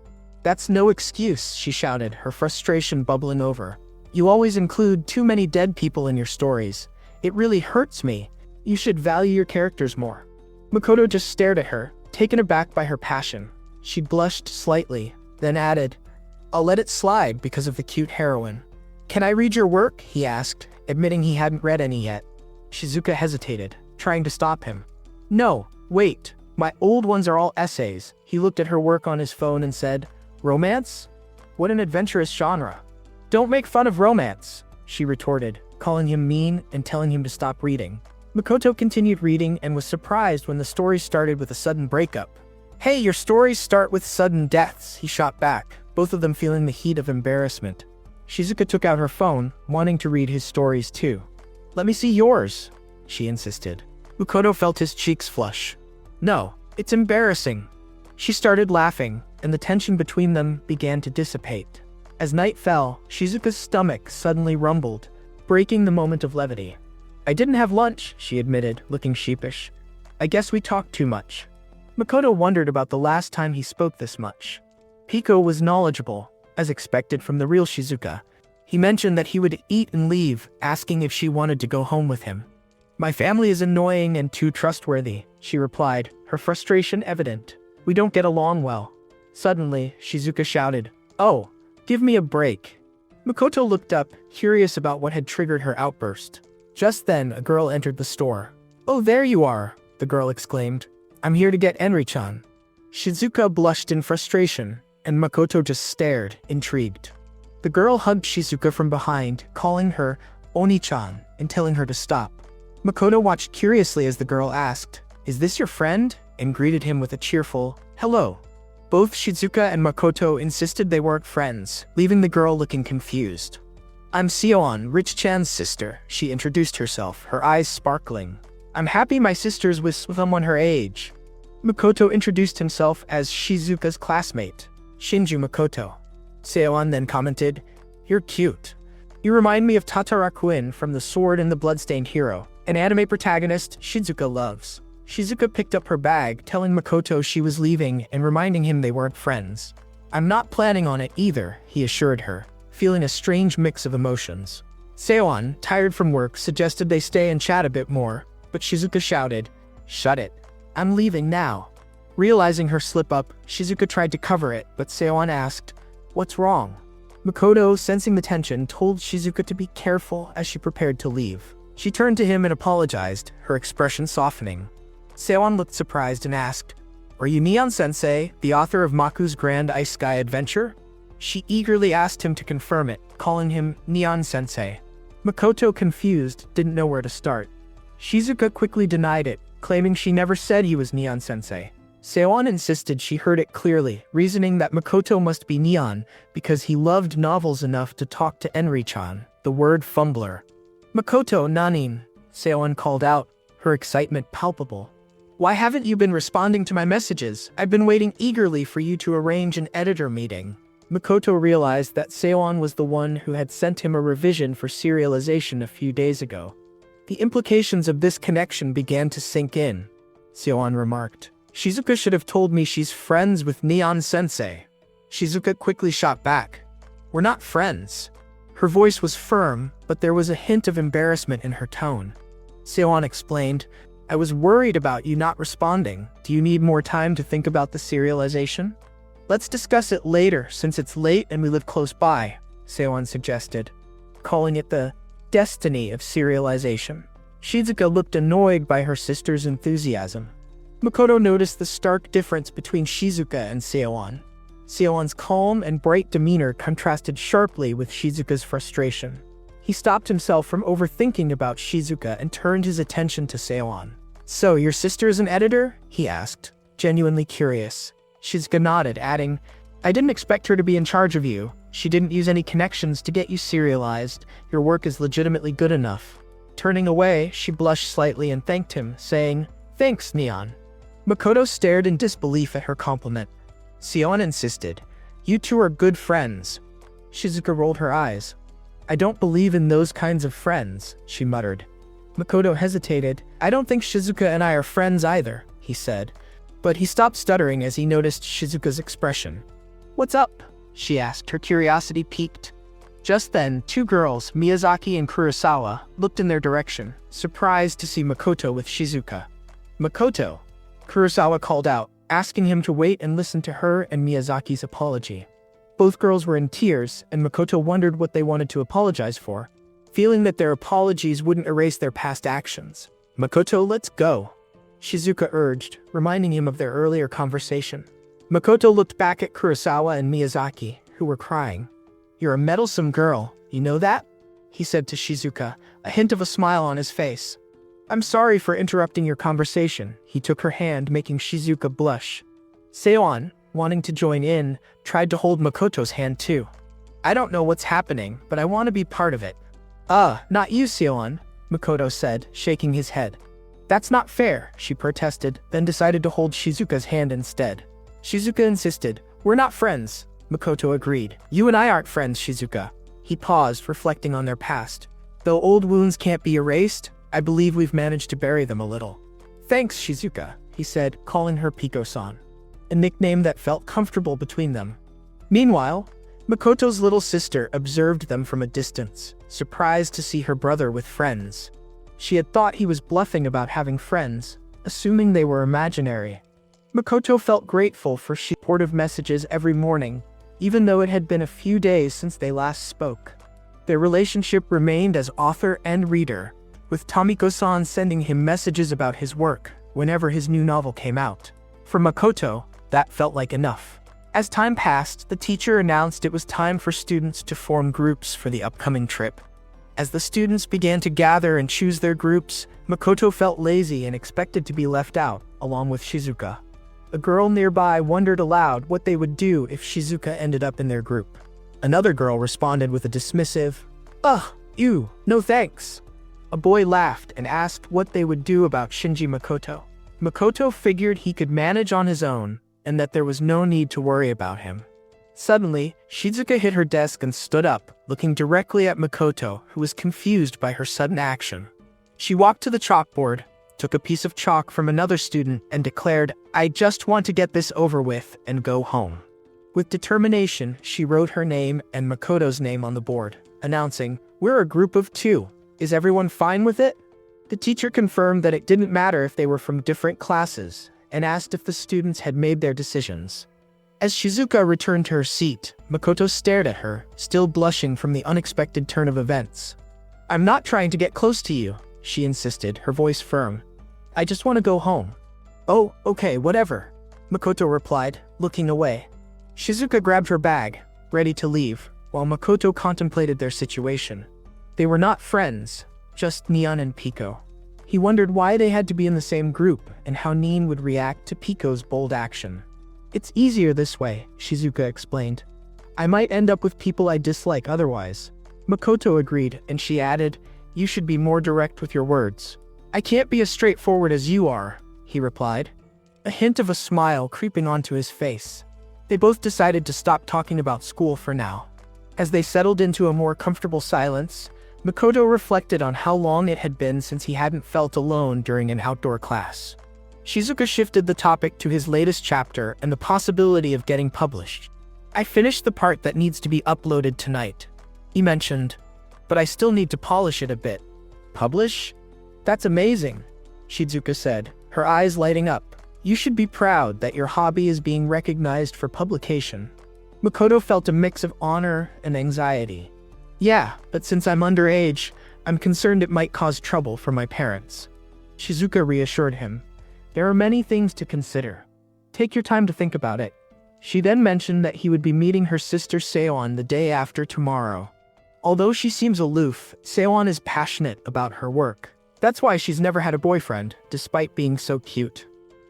That's no excuse, she shouted, her frustration bubbling over. You always include too many dead people in your stories. It really hurts me. You should value your characters more. Makoto just stared at her, taken aback by her passion. She blushed slightly, then added, I'll let it slide because of the cute heroine. Can I read your work? He asked, admitting he hadn't read any yet. Shizuka hesitated, trying to stop him. No, wait. My old ones are all essays. He looked at her work on his phone and said, Romance? What an adventurous genre. Don't make fun of romance, she retorted, calling him mean and telling him to stop reading. Makoto continued reading and was surprised when the story started with a sudden breakup. Hey, your stories start with sudden deaths, he shot back, both of them feeling the heat of embarrassment. Shizuka took out her phone, wanting to read his stories too. Let me see yours, she insisted. Makoto felt his cheeks flush. No, it's embarrassing. She started laughing, and the tension between them began to dissipate. As night fell, Shizuka's stomach suddenly rumbled, breaking the moment of levity. I didn't have lunch, she admitted, looking sheepish. I guess we talked too much. Makoto wondered about the last time he spoke this much. Pico was knowledgeable, as expected from the real Shizuka. He mentioned that he would eat and leave, asking if she wanted to go home with him. My family is annoying and too trustworthy, she replied, her frustration evident. We don't get along well. Suddenly, Shizuka shouted, "Oh, give me a break." Makoto looked up, curious about what had triggered her outburst. Just then, a girl entered the store. "Oh, there you are," the girl exclaimed. "I'm here to get Enri-chan." Shizuka blushed in frustration, and Makoto just stared, intrigued. The girl hugged Shizuka from behind, calling her Oni-chan and telling her to stop. Makoto watched curiously as the girl asked, "Is this your friend?" and greeted him with a cheerful, "Hello." Both Shizuka and Makoto insisted they weren't friends, leaving the girl looking confused. "I'm Sion, Rich-chan's sister," she introduced herself, her eyes sparkling. "I'm happy my sister's with someone her age." Makoto introduced himself as Shizuka's classmate, Shinju Makoto. Sion then commented, "You're cute. You remind me of Tatarakuin from The Sword and the Bloodstained Hero, an anime protagonist Shizuka loves." Shizuka picked up her bag, telling Makoto she was leaving and reminding him they weren't friends. "I'm not planning on it either," he assured her, feeling a strange mix of emotions. Seon, tired from work, suggested they stay and chat a bit more, but Shizuka shouted, "Shut it. I'm leaving now." Realizing her slip-up, Shizuka tried to cover it, but Seon asked, "What's wrong?" Makoto, sensing the tension, told Shizuka to be careful as she prepared to leave. She turned to him and apologized, her expression softening. Seon looked surprised and asked, "Are you Neon-sensei, the author of Maku's Grand Ice Sky Adventure?" She eagerly asked him to confirm it, calling him Neon-sensei. Makoto, confused, didn't know where to start. Shizuka quickly denied it, claiming she never said he was Neon-sensei. Seon insisted she heard it clearly, reasoning that Makoto must be Neon because he loved novels enough to talk to Enri-chan, the word fumbler. "Makoto nanin," Seon called out, her excitement palpable. "Why haven't you been responding to my messages? I've been waiting eagerly for you to arrange an editor meeting." Makoto realized that Seon was the one who had sent him a revision for serialization a few days ago. The implications of this connection began to sink in. Seon remarked, "Shizuka should have told me she's friends with Neon-sensei." Shizuka quickly shot back, "We're not friends." Her voice was firm, but there was a hint of embarrassment in her tone. Seon explained, "I was worried about you not responding. Do you need more time to think about the serialization?" "Let's discuss it later since it's late and we live close by," Seon suggested, calling it the destiny of serialization. Shizuka looked annoyed by her sister's enthusiasm. Makoto noticed the stark difference between Shizuka and Seon. Seon's calm and bright demeanor contrasted sharply with Shizuka's frustration. He stopped himself from overthinking about Shizuka and turned his attention to Seon. "So, your sister is an editor?" he asked, genuinely curious. Shizuka nodded, adding, "I didn't expect her to be in charge of you. She didn't use any connections to get you serialized. Your work is legitimately good enough." Turning away, she blushed slightly and thanked him, saying, "Thanks, Neon." Makoto stared in disbelief at her compliment. Seon insisted, "You two are good friends." Shizuka rolled her eyes. "I don't believe in those kinds of friends," she muttered. Makoto hesitated. "I don't think Shizuka and I are friends either," he said. But he stopped stuttering as he noticed Shizuka's expression. "What's up?" she asked, her curiosity piqued. Just then, two girls, Miyazaki and Kurosawa, looked in their direction, surprised to see Makoto with Shizuka. "Makoto," Kurosawa called out, asking him to wait and listen to her and Miyazaki's apology. Both girls were in tears, and Makoto wondered what they wanted to apologize for, feeling that their apologies wouldn't erase their past actions. "Makoto, let's go," Shizuka urged, reminding him of their earlier conversation. Makoto looked back at Kurosawa and Miyazaki, who were crying. "You're a meddlesome girl, you know that?" he said to Shizuka, a hint of a smile on his face. "I'm sorry for interrupting your conversation," he took her hand, making Shizuka blush. Seon, wanting to join in, tried to hold Makoto's hand too. "I don't know what's happening, but I want to be part of it." Not you, Seon," Makoto said, shaking his head. "That's not fair," she protested, then decided to hold Shizuka's hand instead. Shizuka insisted. "We're not friends," Makoto agreed. "You and I aren't friends, Shizuka." He paused, reflecting on their past. "Though old wounds can't be erased, I believe we've managed to bury them a little." Thanks, Shizuka, he said, calling her Piko-san, a nickname that felt comfortable between them. Meanwhile, Makoto's little sister observed them from a distance, surprised to see her brother with friends. She had thought he was bluffing about having friends, assuming they were imaginary. Makoto felt grateful for Shizuka's supportive messages every morning, even though it had been a few days since they last spoke. Their relationship remained as author and reader, with Tomiko-san sending him messages about his work whenever his new novel came out. For Makoto, that felt like enough. As time passed, the teacher announced it was time for students to form groups for the upcoming trip. As the students began to gather and choose their groups, Makoto felt lazy and expected to be left out, along with Shizuka. A girl nearby wondered aloud what they would do if Shizuka ended up in their group. Another girl responded with a dismissive, "Ugh, ew, no thanks." A boy laughed and asked what they would do about Shinji Makoto. Makoto figured he could manage on his own, and that there was no need to worry about him. Suddenly, Shizuka hit her desk and stood up, looking directly at Makoto, who was confused by her sudden action. She walked to the chalkboard, took a piece of chalk from another student, and declared, "I just want to get this over with and go home." With determination, she wrote her name and Makoto's name on the board, announcing, "We're a group of 2. Is everyone fine with it?" The teacher confirmed that it didn't matter if they were from different classes, and asked if the students had made their decisions. As Shizuka returned to her seat, Makoto stared at her, still blushing from the unexpected turn of events. "I'm not trying to get close to you," she insisted, her voice firm. "I just want to go home." "Oh, okay, whatever," Makoto replied, looking away. Shizuka grabbed her bag, ready to leave, while Makoto contemplated their situation. They were not friends, just Neon and Piko. He wondered why they had to be in the same group and how Neon would react to Piko's bold action. "It's easier this way," Shizuka explained. "I might end up with people I dislike otherwise." Makoto agreed, and she added, "You should be more direct with your words." "I can't be as straightforward as you are," he replied, a hint of a smile creeping onto his face. They both decided to stop talking about school for now. As they settled into a more comfortable silence, Makoto reflected on how long it had been since he hadn't felt alone during an outdoor class. Shizuka shifted the topic to his latest chapter and the possibility of getting published. "I finished the part that needs to be uploaded tonight," he mentioned, "but I still need to polish it a bit." "Publish? That's amazing," Shizuka said, her eyes lighting up. "You should be proud that your hobby is being recognized for publication." Makoto felt a mix of honor and anxiety. "Yeah, but since I'm underage, I'm concerned it might cause trouble for my parents." Shizuka reassured him. "There are many things to consider. Take your time to think about it." She then mentioned that he would be meeting her sister Seon the day after tomorrow. Although she seems aloof, Seon is passionate about her work. That's why she's never had a boyfriend, despite being so cute.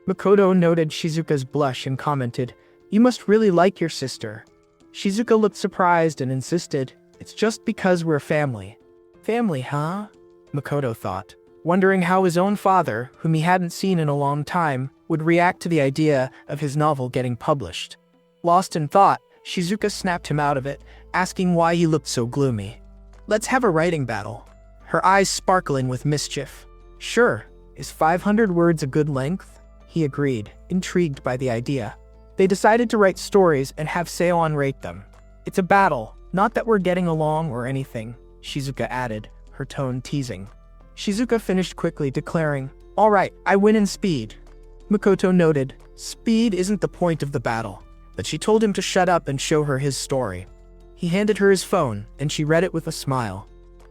Makoto noted Shizuka's blush and commented, "You must really like your sister." Shizuka looked surprised and insisted, "It's just because we're family." "Family, huh?" Makoto thought, wondering how his own father, whom he hadn't seen in a long time, would react to the idea of his novel getting published. Lost in thought, Shizuka snapped him out of it, asking why he looked so gloomy. "Let's have a writing battle." Her eyes sparkling with mischief. "Sure, is 500 words a good length?" He agreed, intrigued by the idea. They decided to write stories and have Seon rate them. "It's a battle, not that we're getting along or anything," Shizuka added, her tone teasing. Shizuka finished quickly, declaring, "All right, I win in speed." Makoto noted, speed isn't the point of the battle, but she told him to shut up and show her his story. He handed her his phone, and she read it with a smile.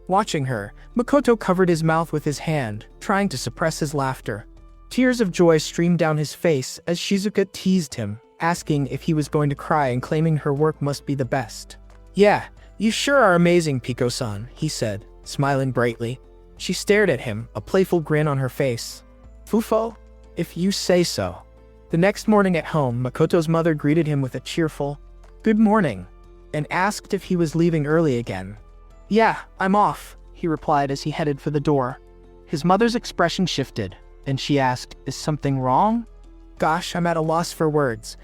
Watching her, Makoto covered his mouth with his hand, trying to suppress his laughter. Tears of joy streamed down his face as Shizuka teased him, asking if he was going to cry and claiming her work must be the best. "Yeah, you sure are amazing, Piko-san," he said, smiling brightly. She stared at him, a playful grin on her face. "Fufo? If you say so." The next morning at home, Makoto's mother greeted him with a cheerful, "Good morning," and asked if he was leaving early again. "Yeah, I'm off," he replied as he headed for the door. His mother's expression shifted, and she asked, "Is something wrong?" "Gosh, I'm at a loss for words.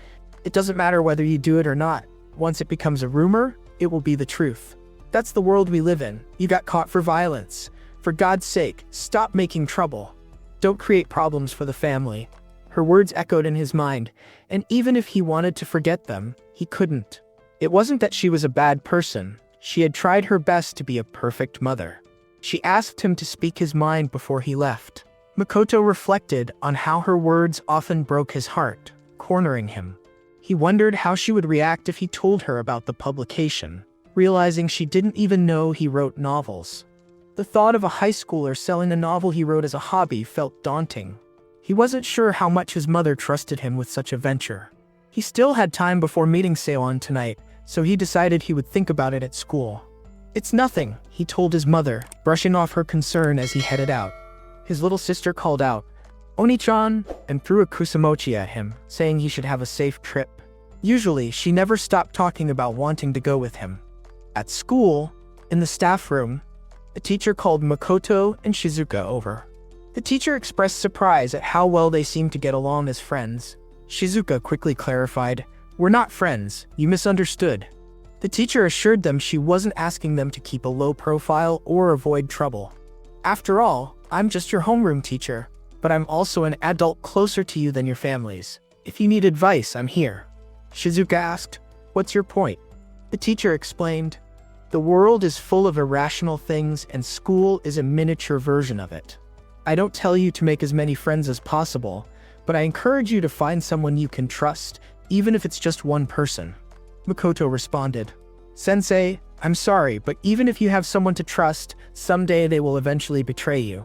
It doesn't matter whether you do it or not. Once it becomes a rumor, it will be the truth. That's the world we live in. You got caught for violence. For God's sake, stop making trouble." Don't create problems for the family. Her words echoed in his mind, and even if he wanted to forget them, he couldn't. It wasn't that she was a bad person. She had tried her best to be a perfect mother. She asked him to speak his mind before he left. Makoto reflected on how her words often broke his heart, cornering him. He wondered how she would react if he told her about the publication, realizing she didn't even know he wrote novels. The thought of a high schooler selling a novel he wrote as a hobby felt daunting. He wasn't sure how much his mother trusted him with such a venture. He still had time before meeting Seon tonight, so he decided he would think about it at school. It's nothing, he told his mother, brushing off her concern as he headed out. His little sister called out, "Oni-chan," and threw a kusamochi at him, saying he should have a safe trip. Usually, she never stopped talking about wanting to go with him. At school, in the staff room, a teacher called Makoto and Shizuka over. The teacher expressed surprise at how well they seemed to get along as friends. Shizuka quickly clarified, "We're not friends, you misunderstood." The teacher assured them she wasn't asking them to keep a low profile or avoid trouble. "After all, I'm just your homeroom teacher, but I'm also an adult closer to you than your families. If you need advice, I'm here." Shizuka asked, "What's your point?" The teacher explained, "The world is full of irrational things and school is a miniature version of it. I don't tell you to make as many friends as possible, but I encourage you to find someone you can trust, even if it's just one person." Makoto responded, "Sensei, I'm sorry, but even if you have someone to trust, someday they will eventually betray you."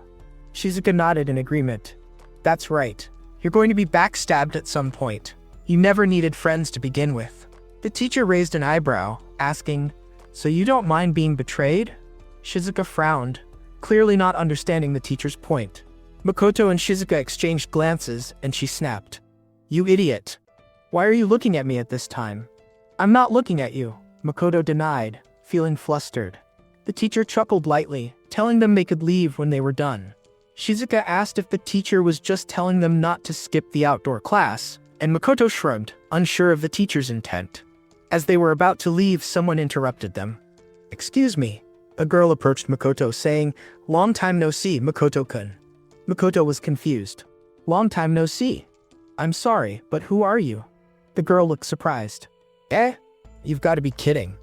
Shizuka nodded in agreement. "That's right. You're going to be backstabbed at some point. You never needed friends to begin with." The teacher raised an eyebrow, asking, "So you don't mind being betrayed?" Shizuka frowned, clearly not understanding the teacher's point. Makoto and Shizuka exchanged glances, and she snapped, "You idiot. Why are you looking at me at this time?" "I'm not looking at you," Makoto denied, feeling flustered. The teacher chuckled lightly, telling them they could leave when they were done. Shizuka asked if the teacher was just telling them not to skip the outdoor class, and Makoto shrugged, unsure of the teacher's intent. As they were about to leave, someone interrupted them. "Excuse me." A girl approached Makoto, saying, "Long time no see, Makoto-kun." Makoto was confused. "Long time no see. I'm sorry, but who are you?" The girl looked surprised. "Eh? You've got to be kidding."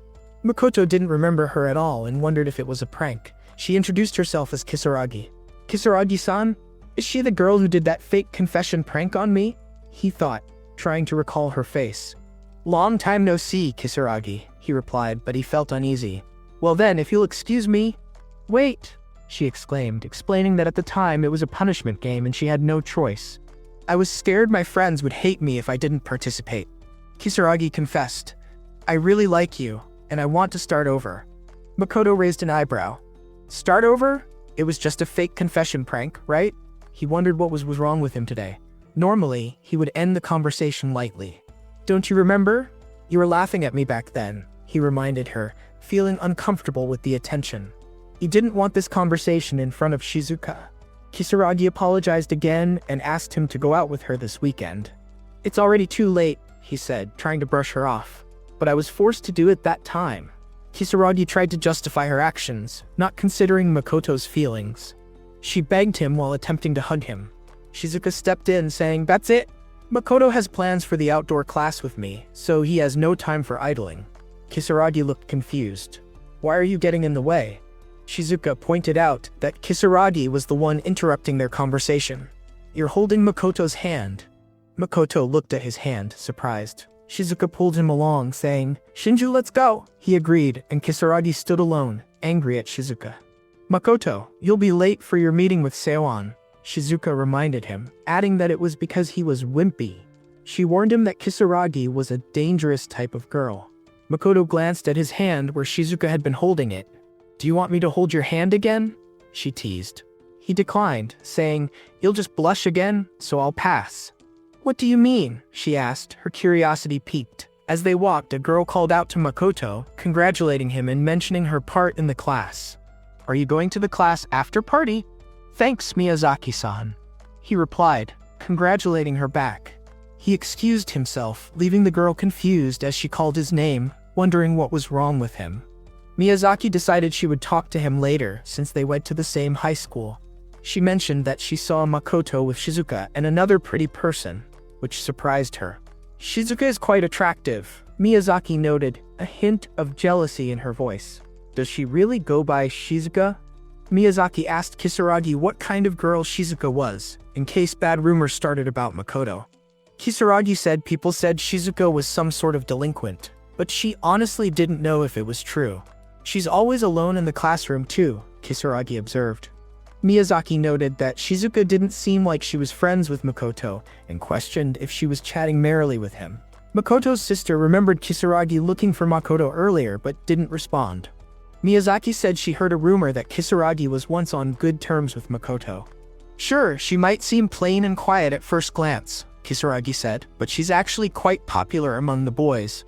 Makoto didn't remember her at all and wondered if it was a prank. She introduced herself as Kisaragi. "Kisaragi-san? Is she the girl who did that fake confession prank on me?" he thought, trying to recall her face. "Long time no see, Kisaragi," he replied, but he felt uneasy. "Well then, if you'll excuse me—" "Wait," she exclaimed, explaining that at the time it was a punishment game and she had no choice. "I was scared my friends would hate me if I didn't participate." Kisaragi confessed, "I really like you, and I want to start over." Makoto raised an eyebrow. "Start over? It was just a fake confession prank, right?" He wondered what was wrong with him today. Normally, he would end the conversation lightly. "Don't you remember? You were laughing at me back then," he reminded her, feeling uncomfortable with the attention. He didn't want this conversation in front of Shizuka. Kisaragi apologized again and asked him to go out with her this weekend. "It's already too late," he said, trying to brush her off. "But I was forced to do it that time." Kisaragi tried to justify her actions, not considering Makoto's feelings. She begged him while attempting to hug him. Shizuka stepped in, saying, "That's it. Makoto has plans for the outdoor class with me, so he has no time for idling." Kisaragi looked confused. "Why are you getting in the way?" Shizuka pointed out that Kisaragi was the one interrupting their conversation. "You're holding Makoto's hand." Makoto looked at his hand, surprised. Shizuka pulled him along, saying, "Shinju, let's go." He agreed, and Kisaragi stood alone, angry at Shizuka. "Makoto, you'll be late for your meeting with Seon," Shizuka reminded him, adding that it was because he was wimpy. She warned him that Kisaragi was a dangerous type of girl. Makoto glanced at his hand where Shizuka had been holding it. "Do you want me to hold your hand again?" she teased. He declined, saying, "You'll just blush again, so I'll pass." "What do you mean?" she asked, her curiosity piqued. As they walked, a girl called out to Makoto, congratulating him and mentioning her part in the class. "Are you going to the class after party?" "Thanks, Miyazaki-san," he replied, congratulating her back. He excused himself, leaving the girl confused as she called his name, wondering what was wrong with him. Miyazaki decided she would talk to him later since they went to the same high school. She mentioned that she saw Makoto with Shizuka and another pretty person, which surprised her. Shizuka is quite attractive, Miyazaki noted, a hint of jealousy in her voice. Does she really go by Shizuka? Miyazaki asked Kisaragi what kind of girl Shizuka was, in case bad rumors started about Makoto. Kisaragi said people said Shizuka was some sort of delinquent, but she honestly didn't know if it was true. She's always alone in the classroom too, Kisaragi observed. Miyazaki noted that Shizuka didn't seem like she was friends with Makoto and questioned if she was chatting merrily with him. Makoto's sister remembered Kisaragi looking for Makoto earlier but didn't respond. Miyazaki said she heard a rumor that Kisaragi was once on good terms with Makoto. Sure, she might seem plain and quiet at first glance, Kisaragi said, but she's actually quite popular among the boys.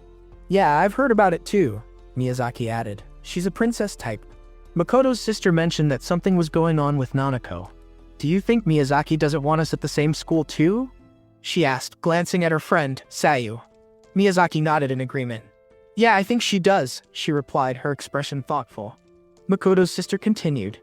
Yeah, I've heard about it too, Miyazaki added. She's a princess type. Makoto's sister mentioned that something was going on with Nanako. Do you think Miyazaki doesn't want us at the same school too? She asked, glancing at her friend, Sayu. Miyazaki nodded in agreement. Yeah, I think she does, she replied, her expression thoughtful. Makoto's sister continued.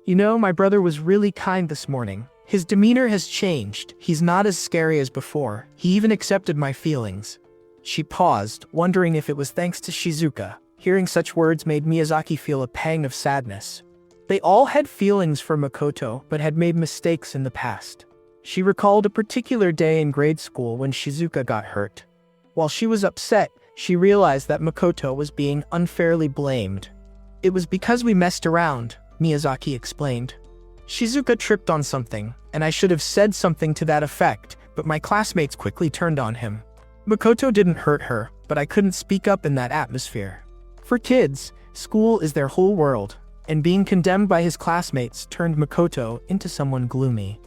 You know, my brother was really kind this morning. His demeanor has changed. He's not as scary as before. He even accepted my feelings. She paused, wondering if it was thanks to Shizuka. Hearing such words made Miyazaki feel a pang of sadness. They all had feelings for Makoto, but had made mistakes in the past. She recalled a particular day in grade school when Shizuka got hurt. While she was upset, she realized that Makoto was being unfairly blamed. It was because we messed around, Miyazaki explained. Shizuka tripped on something, and I should have said something to that effect, but my classmates quickly turned on him. Makoto didn't hurt her, but I couldn't speak up in that atmosphere. For kids, school is their whole world, and being condemned by his classmates turned Makoto into someone gloomy.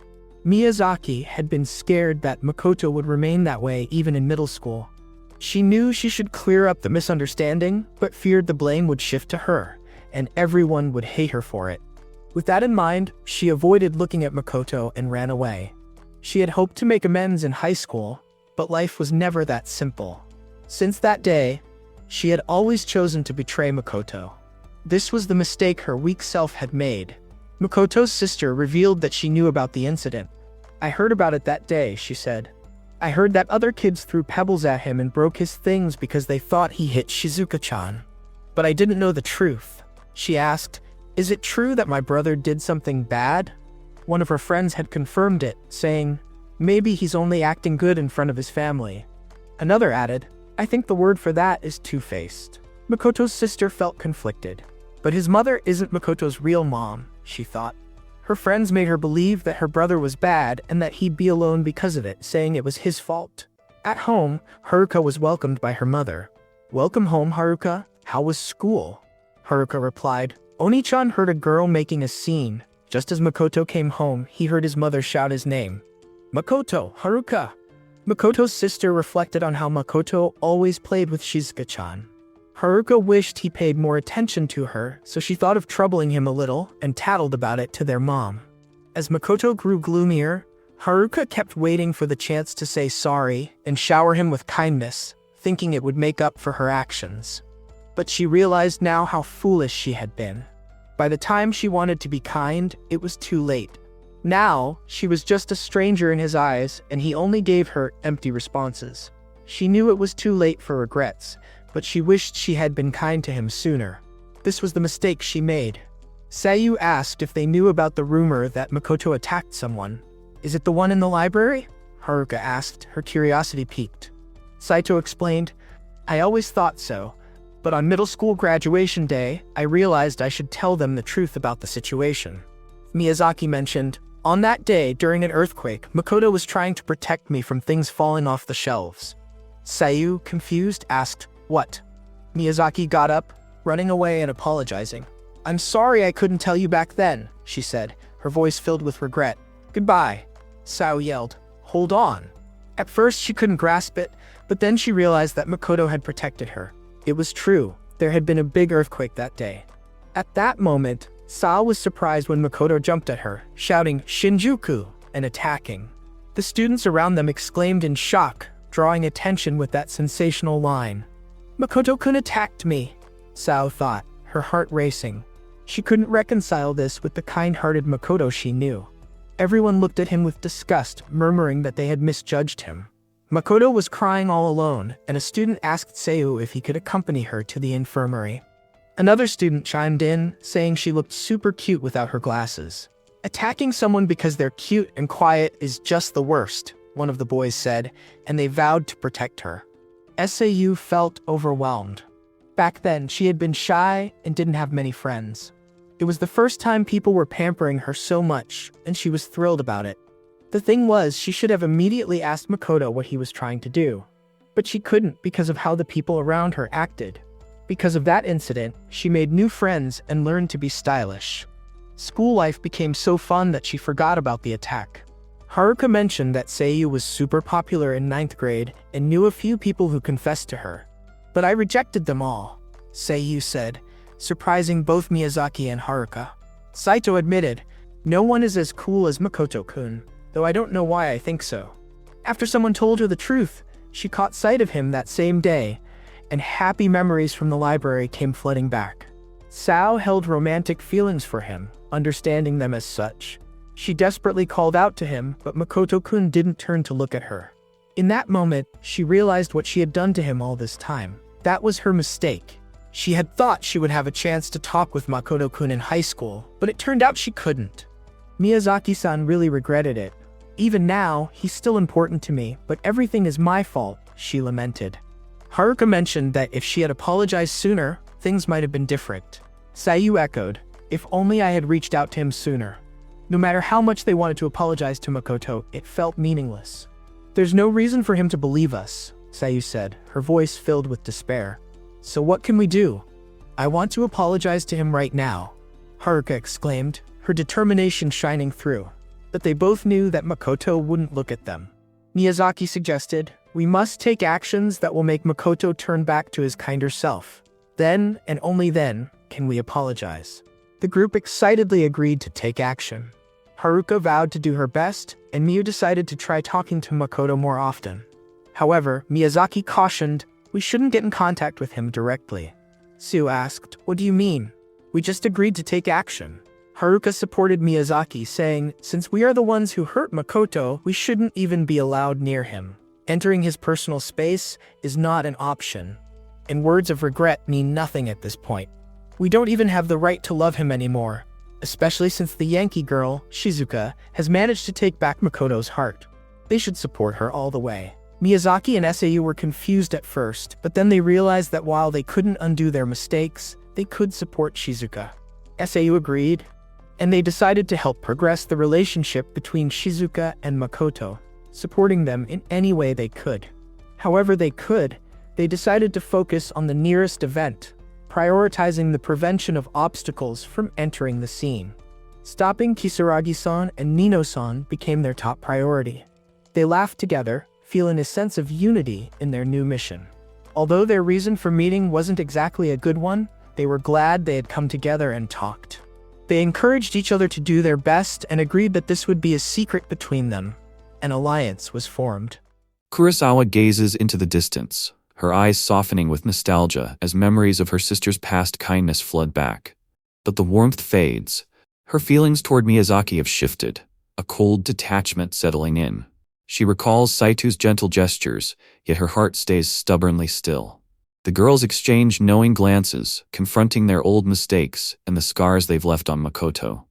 Miyazaki had been scared that Makoto would remain that way even in middle school. She knew she should clear up the misunderstanding, but feared the blame would shift to her, and everyone would hate her for it. With that in mind, she avoided looking at Makoto and ran away. She had hoped to make amends in high school, but life was never that simple. Since that day, she had always chosen to betray Makoto. This was the mistake her weak self had made. Makoto's sister revealed that she knew about the incident. I heard about it that day, she said. I heard that other kids threw pebbles at him and broke his things because they thought he hit Shizuka-chan. But I didn't know the truth. She asked, is it true that my brother did something bad? One of her friends had confirmed it, saying, maybe he's only acting good in front of his family. Another added, I think the word for that is two-faced. Makoto's sister felt conflicted. But his mother isn't Makoto's real mom, she thought. Her friends made her believe that her brother was bad and that he'd be alone because of it, saying it was his fault. At home, Haruka was welcomed by her mother. Welcome home, Haruka. How was school? Haruka replied. Oni-chan heard a girl making a scene. Just as Makoto came home, he heard his mother shout his name. Makoto, Haruka. Makoto's sister reflected on how Makoto always played with Shizuka-chan. Haruka wished he paid more attention to her, so she thought of troubling him a little and tattled about it to their mom. As Makoto grew gloomier, Haruka kept waiting for the chance to say sorry and shower him with kindness, thinking it would make up for her actions. But she realized now how foolish she had been. By the time she wanted to be kind, it was too late. Now, she was just a stranger in his eyes, and he only gave her empty responses. She knew it was too late for regrets, but she wished she had been kind to him sooner. This was the mistake she made. Sayu asked if they knew about the rumor that Makoto attacked someone. Is it the one in the library? Haruka asked, her curiosity piqued. Saito explained, I always thought so, but on middle school graduation day, I realized I should tell them the truth about the situation. Miyazaki mentioned, on that day, during an earthquake, Makoto was trying to protect me from things falling off the shelves. Sayu, confused, asked, what? Miyazaki got up, running away and apologizing. I'm sorry I couldn't tell you back then, she said, her voice filled with regret. Goodbye. Sayu yelled, hold on. At first she couldn't grasp it, but then she realized that Makoto had protected her. It was true, there had been a big earthquake that day. At that moment, Sayu was surprised when Makoto jumped at her, shouting Shinjuku and attacking. The students around them exclaimed in shock, drawing attention with that sensational line. Makoto-kun attacked me, Sayu thought, her heart racing. She couldn't reconcile this with the kind-hearted Makoto she knew. Everyone looked at him with disgust, murmuring that they had misjudged him. Makoto was crying all alone, and a student asked Seiyu if he could accompany her to the infirmary. Another student chimed in, saying she looked super cute without her glasses. Attacking someone because they're cute and quiet is just the worst, one of the boys said, and they vowed to protect her. Seiyu felt overwhelmed. Back then, she had been shy and didn't have many friends. It was the first time people were pampering her so much, and she was thrilled about it. The thing was, she should have immediately asked Makoto what he was trying to do. But she couldn't because of how the people around her acted. Because of that incident, she made new friends and learned to be stylish. School life became so fun that she forgot about the attack. Haruka mentioned that Seiyu was super popular in 9th grade and knew a few people who confessed to her. But I rejected them all, Seiyu said, surprising both Miyazaki and Haruka. Saito admitted, no one is as cool as Makoto-kun, though I don't know why I think so. After someone told her the truth, she caught sight of him that same day, and happy memories from the library came flooding back. Sao held romantic feelings for him, understanding them as such. She desperately called out to him, but Makoto-kun didn't turn to look at her. In that moment, she realized what she had done to him all this time. That was her mistake. She had thought she would have a chance to talk with Makoto-kun in high school, but it turned out she couldn't. Miyazaki-san really regretted it. Even now, he's still important to me, but everything is my fault, she lamented. Haruka mentioned that if she had apologized sooner, things might have been different. Seiyu echoed, if only I had reached out to him sooner. No matter how much they wanted to apologize to Makoto, it felt meaningless. There's no reason for him to believe us, Seiyu said, her voice filled with despair. So what can we do? I want to apologize to him right now, Haruka exclaimed, her determination shining through. But they both knew that Makoto wouldn't look at them. Miyazaki suggested, we must take actions that will make Makoto turn back to his kinder self. Then, and only then, can we apologize. The group excitedly agreed to take action. Haruka vowed to do her best, and Miyu decided to try talking to Makoto more often. However, Miyazaki cautioned, we shouldn't get in contact with him directly. Sue asked, what do you mean? We just agreed to take action. Haruka supported Miyazaki, saying, since we are the ones who hurt Makoto, we shouldn't even be allowed near him. Entering his personal space is not an option. And words of regret mean nothing at this point. We don't even have the right to love him anymore, especially since the Yankee girl, Shizuka, has managed to take back Makoto's heart. They should support her all the way. Miyazaki and Seiyu were confused at first, but then they realized that while they couldn't undo their mistakes, they could support Shizuka. Seiyu agreed, and they decided to help progress the relationship between Shizuka and Makoto, supporting them in any way they could. However they could, they decided to focus on the nearest event, prioritizing the prevention of obstacles from entering the scene. Stopping Kisaragi-san and Nino-san became their top priority. They laughed together, feeling a sense of unity in their new mission. Although their reason for meeting wasn't exactly a good one, they were glad they had come together and talked. They encouraged each other to do their best and agreed that this would be a secret between them. An alliance was formed. Kurosawa gazes into the distance, her eyes softening with nostalgia as memories of her sister's past kindness flood back. But the warmth fades. Her feelings toward Miyazaki have shifted, a cold detachment settling in. She recalls Saito's gentle gestures, yet her heart stays stubbornly still. The girls exchange knowing glances, confronting their old mistakes and the scars they've left on Makoto.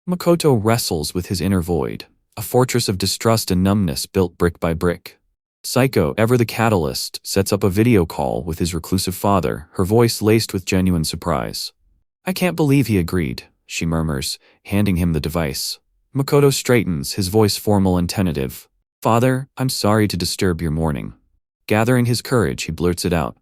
Makoto wrestles with his inner void, a fortress of distrust and numbness built brick by brick. Psycho, ever the catalyst, sets up a video call with his reclusive father, her voice laced with genuine surprise. I can't believe he agreed, she murmurs, handing him the device. Makoto straightens, his voice formal and tentative. Father, I'm sorry to disturb your morning. Gathering his courage, he blurts it out.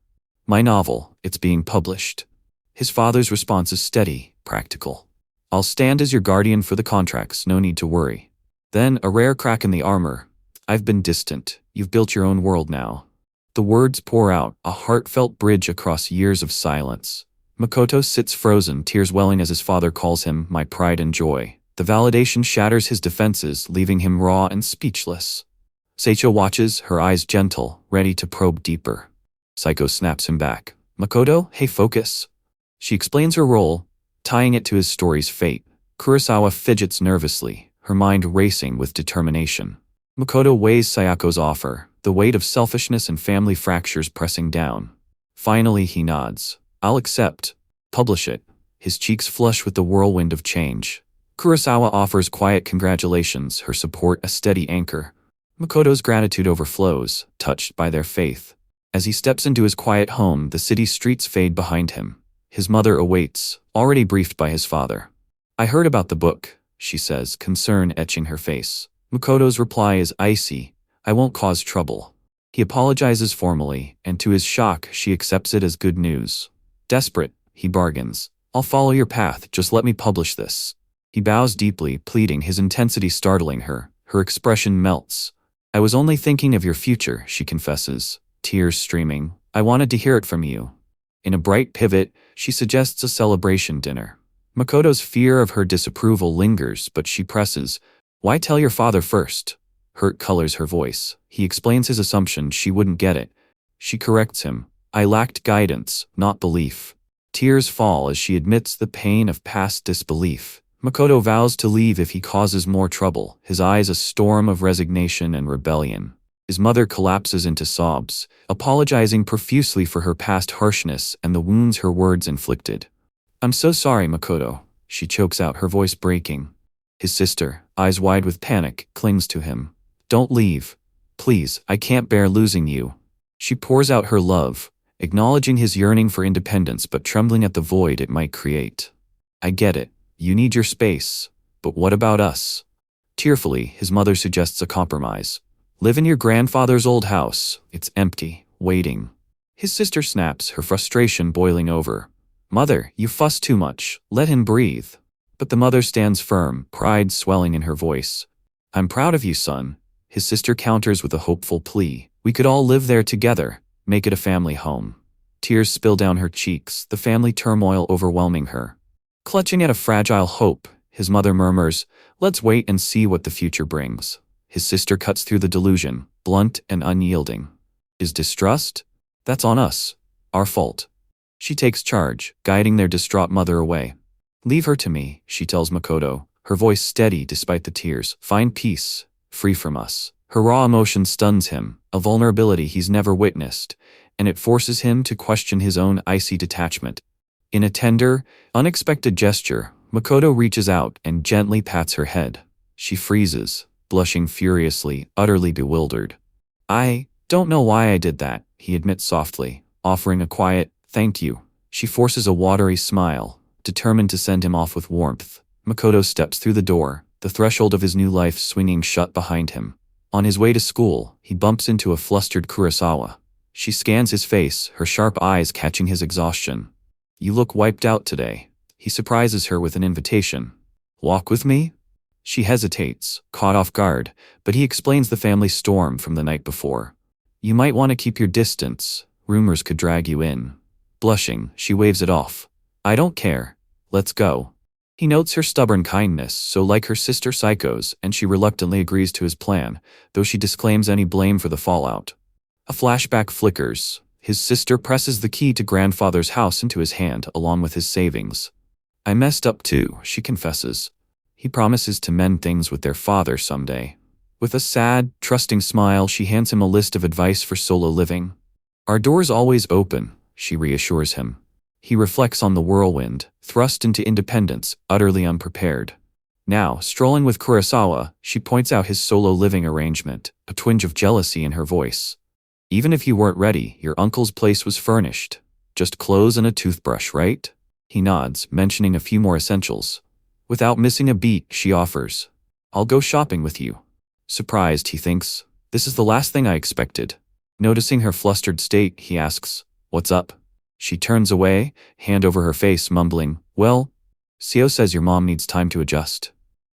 My novel, it's being published. His father's response is steady, practical. I'll stand as your guardian for the contracts, no need to worry. Then, a rare crack in the armor. I've been distant, you've built your own world now. The words pour out, a heartfelt bridge across years of silence. Makoto sits frozen, tears welling as his father calls him my pride and joy. The validation shatters his defenses, leaving him raw and speechless. Seicho watches, her eyes gentle, ready to probe deeper. Psycho snaps him back. Makoto, hey, focus. She explains her role. tying it to his story's fate. Kurosawa fidgets nervously, her mind racing with determination. Makoto weighs Sayako's offer, the weight of selfishness and family fractures pressing down. Finally he nods. I'll accept. Publish it. His cheeks flush with the whirlwind of change. Kurosawa offers quiet congratulations, her support a steady anchor. Makoto's gratitude overflows, touched by their faith. As he steps into his quiet home, the city streets fade behind him. His mother awaits, already briefed by his father. I heard about the book, she says, concern etching her face. Makoto's reply is icy. I won't cause trouble. He apologizes formally, and to his shock, she accepts it as good news. Desperate, he bargains. I'll follow your path, just let me publish this. He bows deeply, pleading, his intensity startling her. Her expression melts. I was only thinking of your future, she confesses, tears streaming. I wanted to hear it from you. In a bright pivot, she suggests a celebration dinner. Makoto's fear of her disapproval lingers, but she presses. Why tell your father first? Hurt colors her voice. He explains his assumption she wouldn't get it. She corrects him. I lacked guidance, not belief. Tears fall as she admits the pain of past disbelief. Makoto vows to leave if he causes more trouble, his eyes a storm of resignation and rebellion. His mother collapses into sobs, apologizing profusely for her past harshness and the wounds her words inflicted. I'm so sorry, Makoto, she chokes out, her voice breaking. His sister, eyes wide with panic, clings to him. Don't leave. Please, I can't bear losing you. She pours out her love, acknowledging his yearning for independence but trembling at the void it might create. I get it. You need your space. But what about us? Tearfully, his mother suggests a compromise. Live in your grandfather's old house. It's empty, waiting. His sister snaps, her frustration boiling over. Mother, you fuss too much. Let him breathe. But the mother stands firm, pride swelling in her voice. I'm proud of you, son. His sister counters with a hopeful plea. We could all live there together, make it a family home. Tears spill down her cheeks, the family turmoil overwhelming her. Clutching at a fragile hope, his mother murmurs, let's wait and see what the future brings. His sister cuts through the delusion, blunt and unyielding. Is distrust? That's on us. Our fault. She takes charge, guiding their distraught mother away. Leave her to me, she tells Makoto, her voice steady despite the tears. Find peace, free from us. Her raw emotion stuns him, a vulnerability he's never witnessed, and it forces him to question his own icy detachment. In a tender, unexpected gesture, Makoto reaches out and gently pats her head. She freezes, blushing furiously, utterly bewildered. I don't know why I did that, he admits softly, offering a quiet, thank you. She forces a watery smile, determined to send him off with warmth. Makoto steps through the door, the threshold of his new life swinging shut behind him. On his way to school, he bumps into a flustered Kurosawa. She scans his face, her sharp eyes catching his exhaustion. You look wiped out today. He surprises her with an invitation. Walk with me? She hesitates, caught off guard, but he explains the family storm from the night before. You might want to keep your distance. Rumors could drag you in. Blushing, she waves it off. I don't care. Let's go. He notes her stubborn kindness, so like her sister Psycho's, and she reluctantly agrees to his plan, though she disclaims any blame for the fallout. A flashback flickers. His sister presses the key to grandfather's house into his hand along with his savings. I messed up too, she confesses. He promises to mend things with their father someday. With a sad, trusting smile, she hands him a list of advice for solo living. Our door's always open, she reassures him. He reflects on the whirlwind, thrust into independence, utterly unprepared. Now, strolling with Kurosawa, she points out his solo living arrangement, a twinge of jealousy in her voice. Even if you weren't ready, your uncle's place was furnished. Just clothes and a toothbrush, right? He nods, mentioning a few more essentials. Without missing a beat, she offers. I'll go shopping with you. Surprised, he thinks. This is the last thing I expected. Noticing her flustered state, he asks, what's up? She turns away, hand over her face, mumbling, well, Seo says your mom needs time to adjust.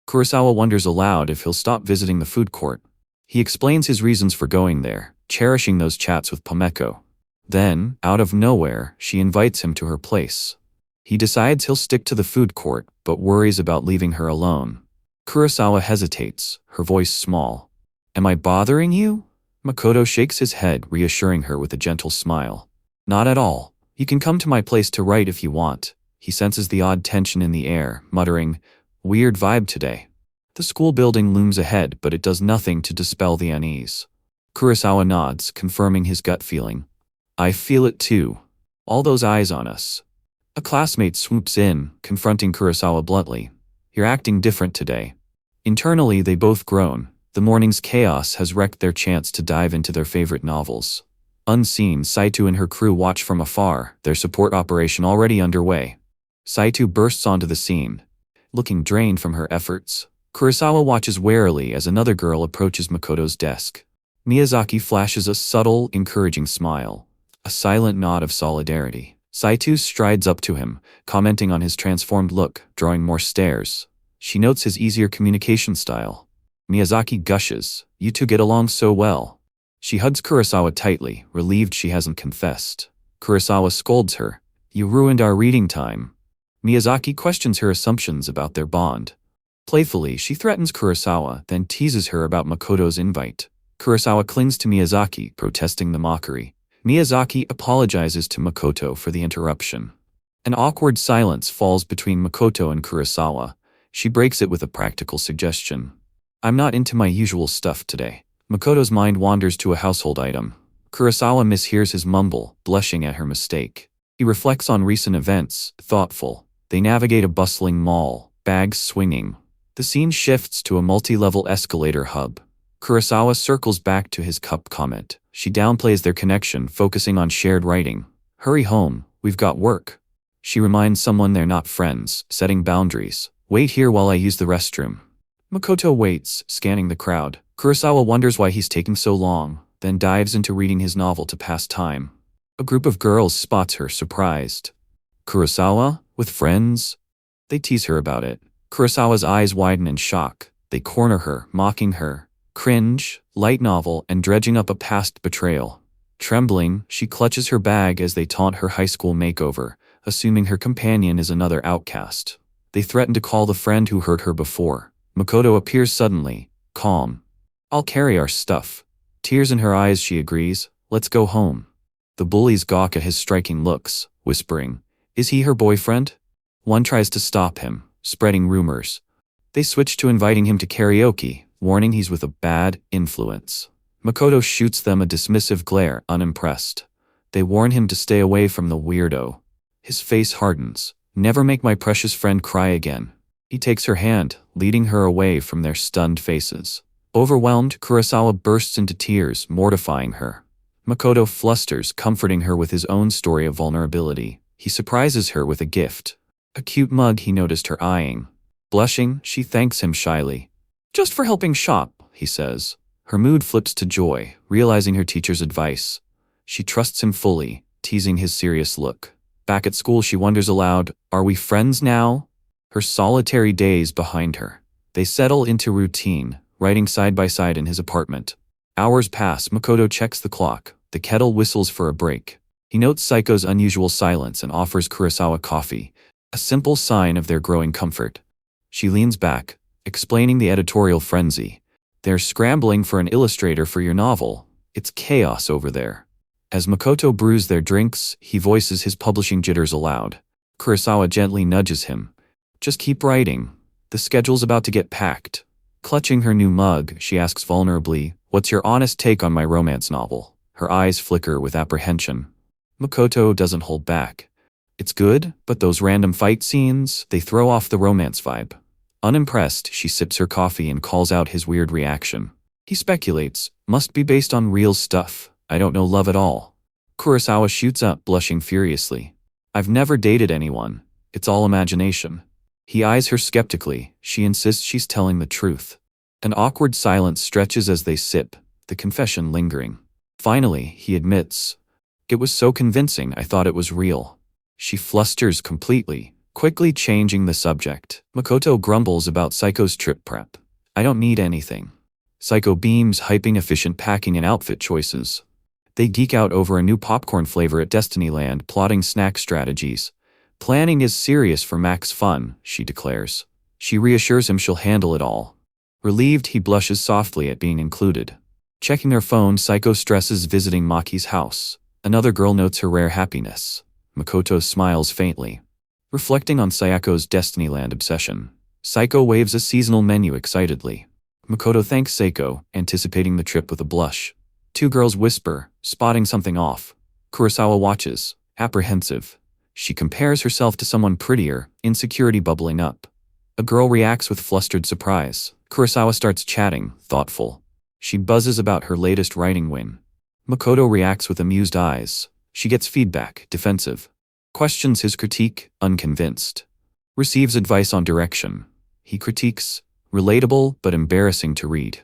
Kurosawa wonders aloud if he'll stop visiting the food court. He explains his reasons for going there, cherishing those chats with Pomeko. Then, out of nowhere, she invites him to her place. He decides he'll stick to the food court, but worries about leaving her alone. Kurosawa hesitates, her voice small. Am I bothering you? Makoto shakes his head, reassuring her with a gentle smile. Not at all. You can come to my place to write if you want. He senses the odd tension in the air, muttering, "Weird vibe today." The school building looms ahead, but it does nothing to dispel the unease. Kurosawa nods, confirming his gut feeling. "I feel it too. All those eyes on us." A classmate swoops in, confronting Kurosawa bluntly. "You're acting different today." Internally, they both groan. The morning's chaos has wrecked their chance to dive into their favorite novels. Unseen, Saito and her crew watch from afar, their support operation already underway. Saito bursts onto the scene. Looking drained from her efforts, Kurosawa watches warily as another girl approaches Makoto's desk. Miyazaki flashes a subtle, encouraging smile, a silent nod of solidarity. Saito strides up to him, commenting on his transformed look, drawing more stares. She notes his easier communication style. Miyazaki gushes, "You two get along so well." She hugs Kurosawa tightly, relieved she hasn't confessed. Kurosawa scolds her, "You ruined our reading time." Miyazaki questions her assumptions about their bond. Playfully, she threatens Kurosawa, then teases her about Makoto's invite. Kurosawa clings to Miyazaki, protesting the mockery. Miyazaki apologizes to Makoto for the interruption. An awkward silence falls between Makoto and Kurosawa. She breaks it with a practical suggestion. "I'm not into my usual stuff today." Makoto's mind wanders to a household item. Kurosawa mishears his mumble, blushing at her mistake. He reflects on recent events, thoughtful. They navigate a bustling mall, bags swinging. The scene shifts to a multi-level escalator hub. Kurosawa circles back to his cup comment. She downplays their connection, focusing on shared writing. "Hurry home, we've got work." She reminds someone they're not friends, setting boundaries. "Wait here while I use the restroom." Makoto waits, scanning the crowd. Kurosawa wonders why he's taking so long, then dives into reading his novel to pass time. A group of girls spots her, surprised. "Kurosawa? With friends?" They tease her about it. Kurosawa's eyes widen in shock. They corner her, mocking her. Cringe, light novel, and dredging up a past betrayal. Trembling, she clutches her bag as they taunt her high school makeover, assuming her companion is another outcast. They threaten to call the friend who hurt her before. Makoto appears suddenly, calm. "I'll carry our stuff." Tears in her eyes, she agrees. "Let's go home." The bullies gawk at his striking looks, whispering, "Is he her boyfriend?" One tries to stop him, spreading rumors. They switch to inviting him to karaoke, warning he's with a bad influence. Makoto shoots them a dismissive glare, unimpressed. They warn him to stay away from the weirdo. His face hardens. "Never make my precious friend cry again." He takes her hand, leading her away from their stunned faces. Overwhelmed, Kurosawa bursts into tears, mortifying her. Makoto flusters, comforting her with his own story of vulnerability. He surprises her with a gift. A cute mug he noticed her eyeing. Blushing, she thanks him shyly. "Just for helping shop," he says. Her mood flips to joy, realizing her teacher's advice. She trusts him fully, teasing his serious look. Back at school, she wonders aloud, "Are we friends now?" Her solitary days behind her. They settle into routine, writing side by side in his apartment. Hours pass. Makoto checks the clock. The kettle whistles for a break. He notes Saiko's unusual silence and offers Kurosawa coffee, a simple sign of their growing comfort. She leans back, explaining the editorial frenzy. "They're scrambling for an illustrator for your novel. It's chaos over there." As Makoto brews their drinks, he voices his publishing jitters aloud. Kurosawa gently nudges him. "Just keep writing. The schedule's about to get packed." Clutching her new mug, she asks vulnerably, "What's your honest take on my romance novel?" Her eyes flicker with apprehension. Makoto doesn't hold back. "It's good, but those random fight scenes, they throw off the romance vibe." Unimpressed, she sips her coffee and calls out his weird reaction. He speculates, "Must be based on real stuff. I don't know love at all." Kurosawa shoots up, blushing furiously. "I've never dated anyone. It's all imagination." He eyes her skeptically. She insists she's telling the truth. An awkward silence stretches as they sip, the confession lingering. Finally, he admits, "It was so convincing I thought it was real." She flusters completely, quickly changing the subject. Makoto grumbles about Saiko's trip prep. "I don't need anything." Saiko beams, hyping efficient packing and outfit choices. They geek out over a new popcorn flavor at Destinyland, plotting snack strategies. "Planning is serious for Mac's fun," she declares. She reassures him she'll handle it all. Relieved, he blushes softly at being included. Checking her phone, Saiko stresses visiting Maki's house. Another girl notes her rare happiness. Makoto smiles faintly. Reflecting on Sayako's Destinyland obsession, Saiko waves a seasonal menu excitedly. Makoto thanks Seiko, anticipating the trip with a blush. Two girls whisper, spotting something off. Kurosawa watches, apprehensive. She compares herself to someone prettier, insecurity bubbling up. A girl reacts with flustered surprise. Kurosawa starts chatting, thoughtful. She buzzes about her latest writing win. Makoto reacts with amused eyes. She gets feedback, defensive. Questions his critique, unconvinced. Receives advice on direction. He critiques, relatable but embarrassing to read.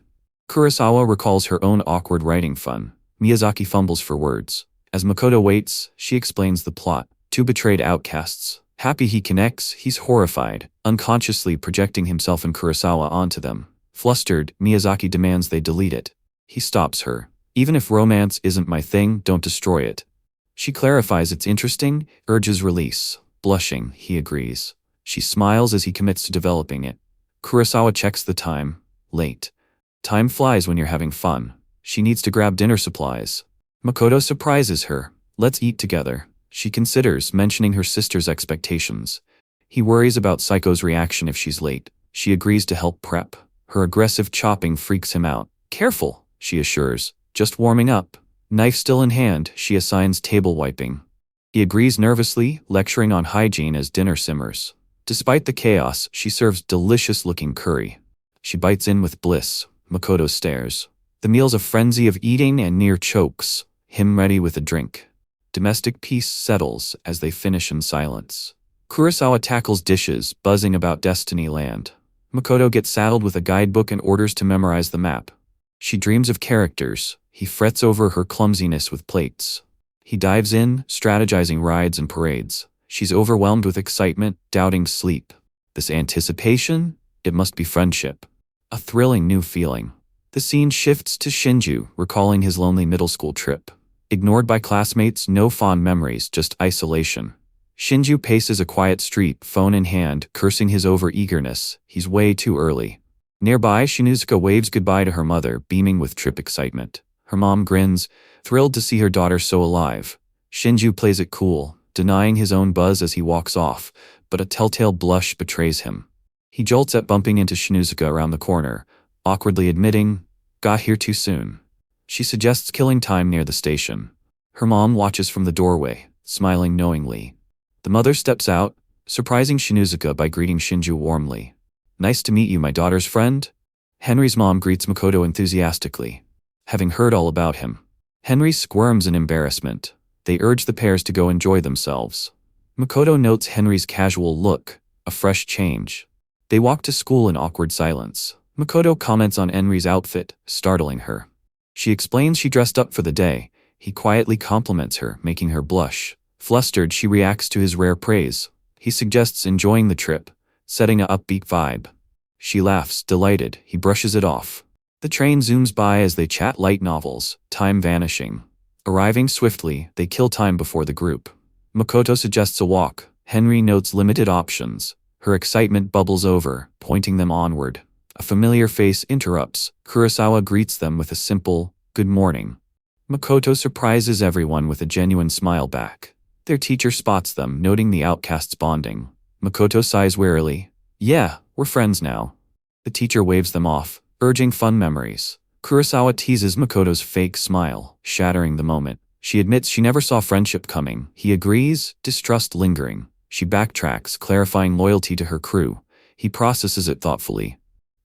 Kurosawa recalls her own awkward writing fun. Miyazaki fumbles for words. As Makoto waits, she explains the plot. Two betrayed outcasts. Happy he connects, he's horrified, unconsciously projecting himself and Kurosawa onto them. Flustered, Miyazaki demands they delete it. He stops her. Even if romance isn't my thing, don't destroy it. She clarifies it's interesting, urges release. Blushing, he agrees. She smiles as he commits to developing it. Kurosawa checks the time. Late. Time flies when you're having fun. She needs to grab dinner supplies. Makoto surprises her. Let's eat together. She considers mentioning her sister's expectations. He worries about Saiko's reaction if she's late. She agrees to help prep. Her aggressive chopping freaks him out. Careful, she assures. Just warming up. Knife still in hand, she assigns table wiping. He agrees nervously, lecturing on hygiene as dinner simmers. Despite the chaos, she serves delicious-looking curry. She bites in with bliss. Makoto stares. The meal's a frenzy of eating and near chokes, him ready with a drink. Domestic peace settles as they finish in silence. Kurosawa tackles dishes, buzzing about Destinyland. Makoto gets saddled with a guidebook and orders to memorize the map. She dreams of characters. He frets over her clumsiness with plates. He dives in, strategizing rides and parades. She's overwhelmed with excitement, doubting sleep. This anticipation? It must be friendship. A thrilling new feeling. The scene shifts to Shinju, recalling his lonely middle school trip. Ignored by classmates, no fond memories, just isolation. Shinju paces a quiet street, phone in hand, cursing his over-eagerness. He's way too early. Nearby, Shinuzuka waves goodbye to her mother, beaming with trip excitement. Her mom grins, thrilled to see her daughter so alive. Shinju plays it cool, denying his own buzz as he walks off, but a telltale blush betrays him. He jolts at bumping into Shinuzuka around the corner, awkwardly admitting, "Got here too soon." She suggests killing time near the station. Her mom watches from the doorway, smiling knowingly. The mother steps out, surprising Shinuzuka by greeting Shinju warmly. "Nice to meet you, my daughter's friend." Henry's mom greets Makoto enthusiastically. Having heard all about him, Henry squirms in embarrassment. They urge the pairs to go enjoy themselves. Makoto notes Henry's casual look, a fresh change. They walk to school in awkward silence. Makoto comments on Henry's outfit, startling her. She explains she dressed up for the day. He quietly compliments her, making her blush. Flustered, she reacts to his rare praise. He suggests enjoying the trip, setting an upbeat vibe. She laughs, delighted. He brushes it off. The train zooms by as they chat light novels, time vanishing. Arriving swiftly, they kill time before the group. Makoto suggests a walk. Henry notes limited options. Her excitement bubbles over, pointing them onward. A familiar face interrupts. Kurosawa greets them with a simple, "Good morning." Makoto surprises everyone with a genuine smile back. Their teacher spots them, noting the outcasts bonding. Makoto sighs wearily. "Yeah, we're friends now." The teacher waves them off, urging fun memories. Kurosawa teases Makoto's fake smile, shattering the moment. She admits she never saw friendship coming. He agrees, distrust lingering. She backtracks, clarifying loyalty to her crew. He processes it thoughtfully.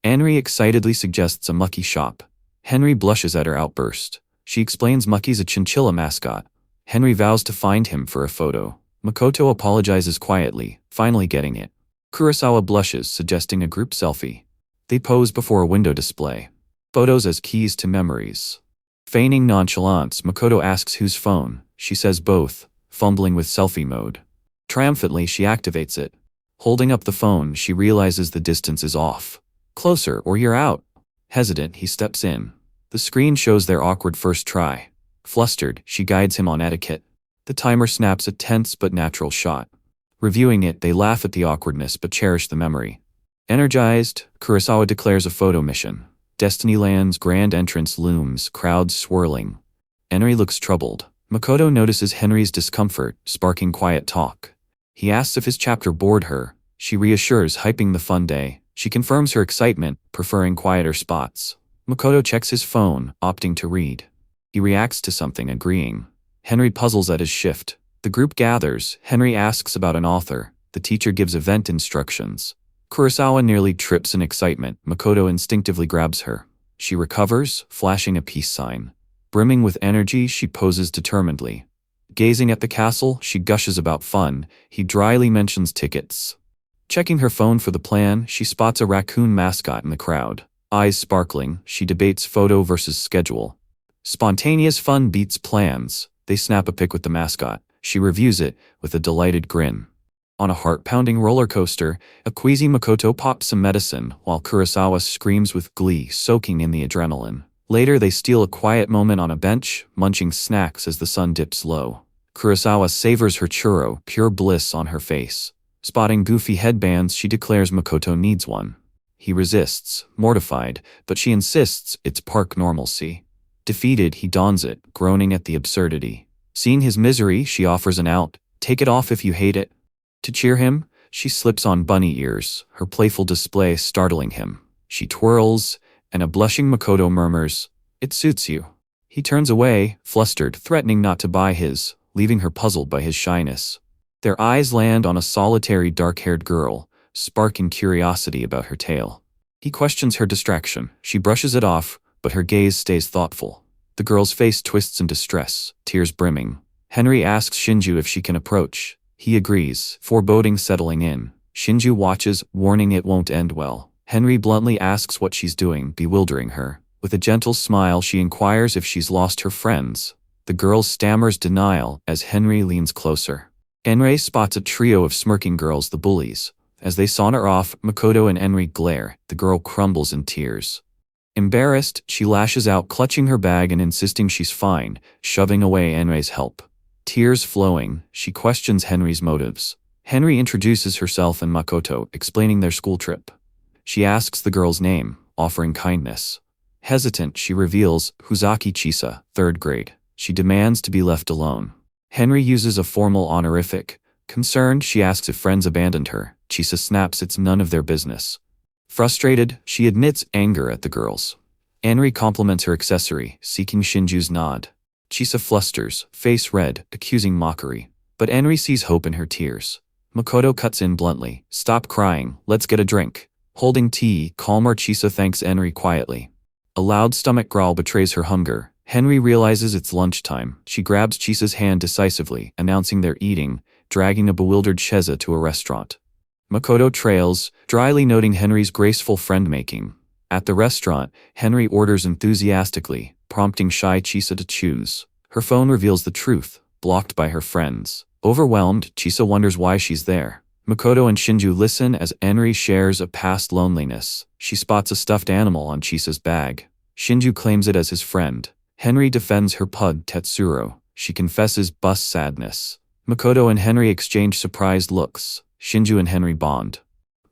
Henry excitedly suggests a Mucky shop. Henry blushes at her outburst. She explains Mucky's a chinchilla mascot. Henry vows to find him for a photo. Makoto apologizes quietly, finally getting it. Kurosawa blushes, suggesting a group selfie. They pose before a window display. Photos as keys to memories. Feigning nonchalance, Makoto asks whose phone. She says both, fumbling with selfie mode. Triumphantly, she activates it. Holding up the phone, she realizes the distance is off. "Closer, or you're out." Hesitant, he steps in. The screen shows their awkward first try. Flustered, she guides him on etiquette. The timer snaps a tense but natural shot. Reviewing it, they laugh at the awkwardness but cherish the memory. Energized, Kurosawa declares a photo mission. Destinyland's grand entrance looms, crowds swirling. Henry looks troubled. Makoto notices Henry's discomfort, sparking quiet talk. He asks if his chapter bored her. She reassures, hyping the fun day. She confirms her excitement, preferring quieter spots. Makoto checks his phone, opting to read. He reacts to something, agreeing. Henry puzzles at his shift. The group gathers. Henry asks about an author. The teacher gives event instructions. Kurosawa nearly trips in excitement. Makoto instinctively grabs her. She recovers, flashing a peace sign. Brimming with energy, she poses determinedly. Gazing at the castle, she gushes about fun. He dryly mentions tickets. Checking her phone for the plan, she spots a raccoon mascot in the crowd. Eyes sparkling, she debates photo versus schedule. Spontaneous fun beats plans. They snap a pic with the mascot. She reviews it, with a delighted grin. On a heart-pounding roller coaster, a queasy Makoto pops some medicine, while Kurosawa screams with glee, soaking in the adrenaline. Later they steal a quiet moment on a bench, munching snacks as the sun dips low. Kurosawa savors her churro, pure bliss on her face. Spotting goofy headbands, she declares Makoto needs one. He resists, mortified, but she insists it's park normalcy. Defeated, he dons it, groaning at the absurdity. Seeing his misery, she offers an out. Take it off if you hate it. To cheer him, she slips on bunny ears, her playful display startling him. She twirls, and a blushing Makoto murmurs, "It suits you." He turns away, flustered, threatening not to buy his, leaving her puzzled by his shyness. Their eyes land on a solitary dark-haired girl, sparking curiosity about her tale. He questions her distraction. She brushes it off, but her gaze stays thoughtful. The girl's face twists in distress, tears brimming. Henry asks Shinju if she can approach. He agrees, foreboding settling in. Shinju watches, warning it won't end well. Henry bluntly asks what she's doing, bewildering her. With a gentle smile, she inquires if she's lost her friends. The girl stammers denial as Henry leans closer. Enrei spots a trio of smirking girls, the bullies. As they saunter off, Makoto and Enri glare. The girl crumbles in tears. Embarrassed, she lashes out, clutching her bag and insisting she's fine, shoving away Enrei's help. Tears flowing, she questions Henry's motives. Henry introduces herself and Makoto, explaining their school trip. She asks the girl's name, offering kindness. Hesitant, she reveals Huzaki Chisa, 3rd grade. She demands to be left alone. Henry uses a formal honorific. Concerned, she asks if friends abandoned her. Chisa snaps it's none of their business. Frustrated, she admits anger at the girls. Henry compliments her accessory, seeking Shinju's nod. Chisa flusters, face red, accusing mockery. But Henry sees hope in her tears. Makoto cuts in bluntly. Stop crying, let's get a drink. Holding tea, calmer Chisa thanks Henry quietly. A loud stomach growl betrays her hunger. Henry realizes it's lunchtime. She grabs Chisa's hand decisively, announcing they're eating, dragging a bewildered Chesa to a restaurant. Makoto trails, dryly noting Henry's graceful friend-making. At the restaurant, Henry orders enthusiastically, prompting shy Chisa to choose. Her phone reveals the truth, blocked by her friends. Overwhelmed, Chisa wonders why she's there. Makoto and Shinju listen as Henry shares a past loneliness. She spots a stuffed animal on Chisa's bag. Shinju claims it as his friend. Henry defends her pug Tetsuro. She confesses bus sadness. Makoto and Henry exchange surprised looks. Shinju and Henry bond.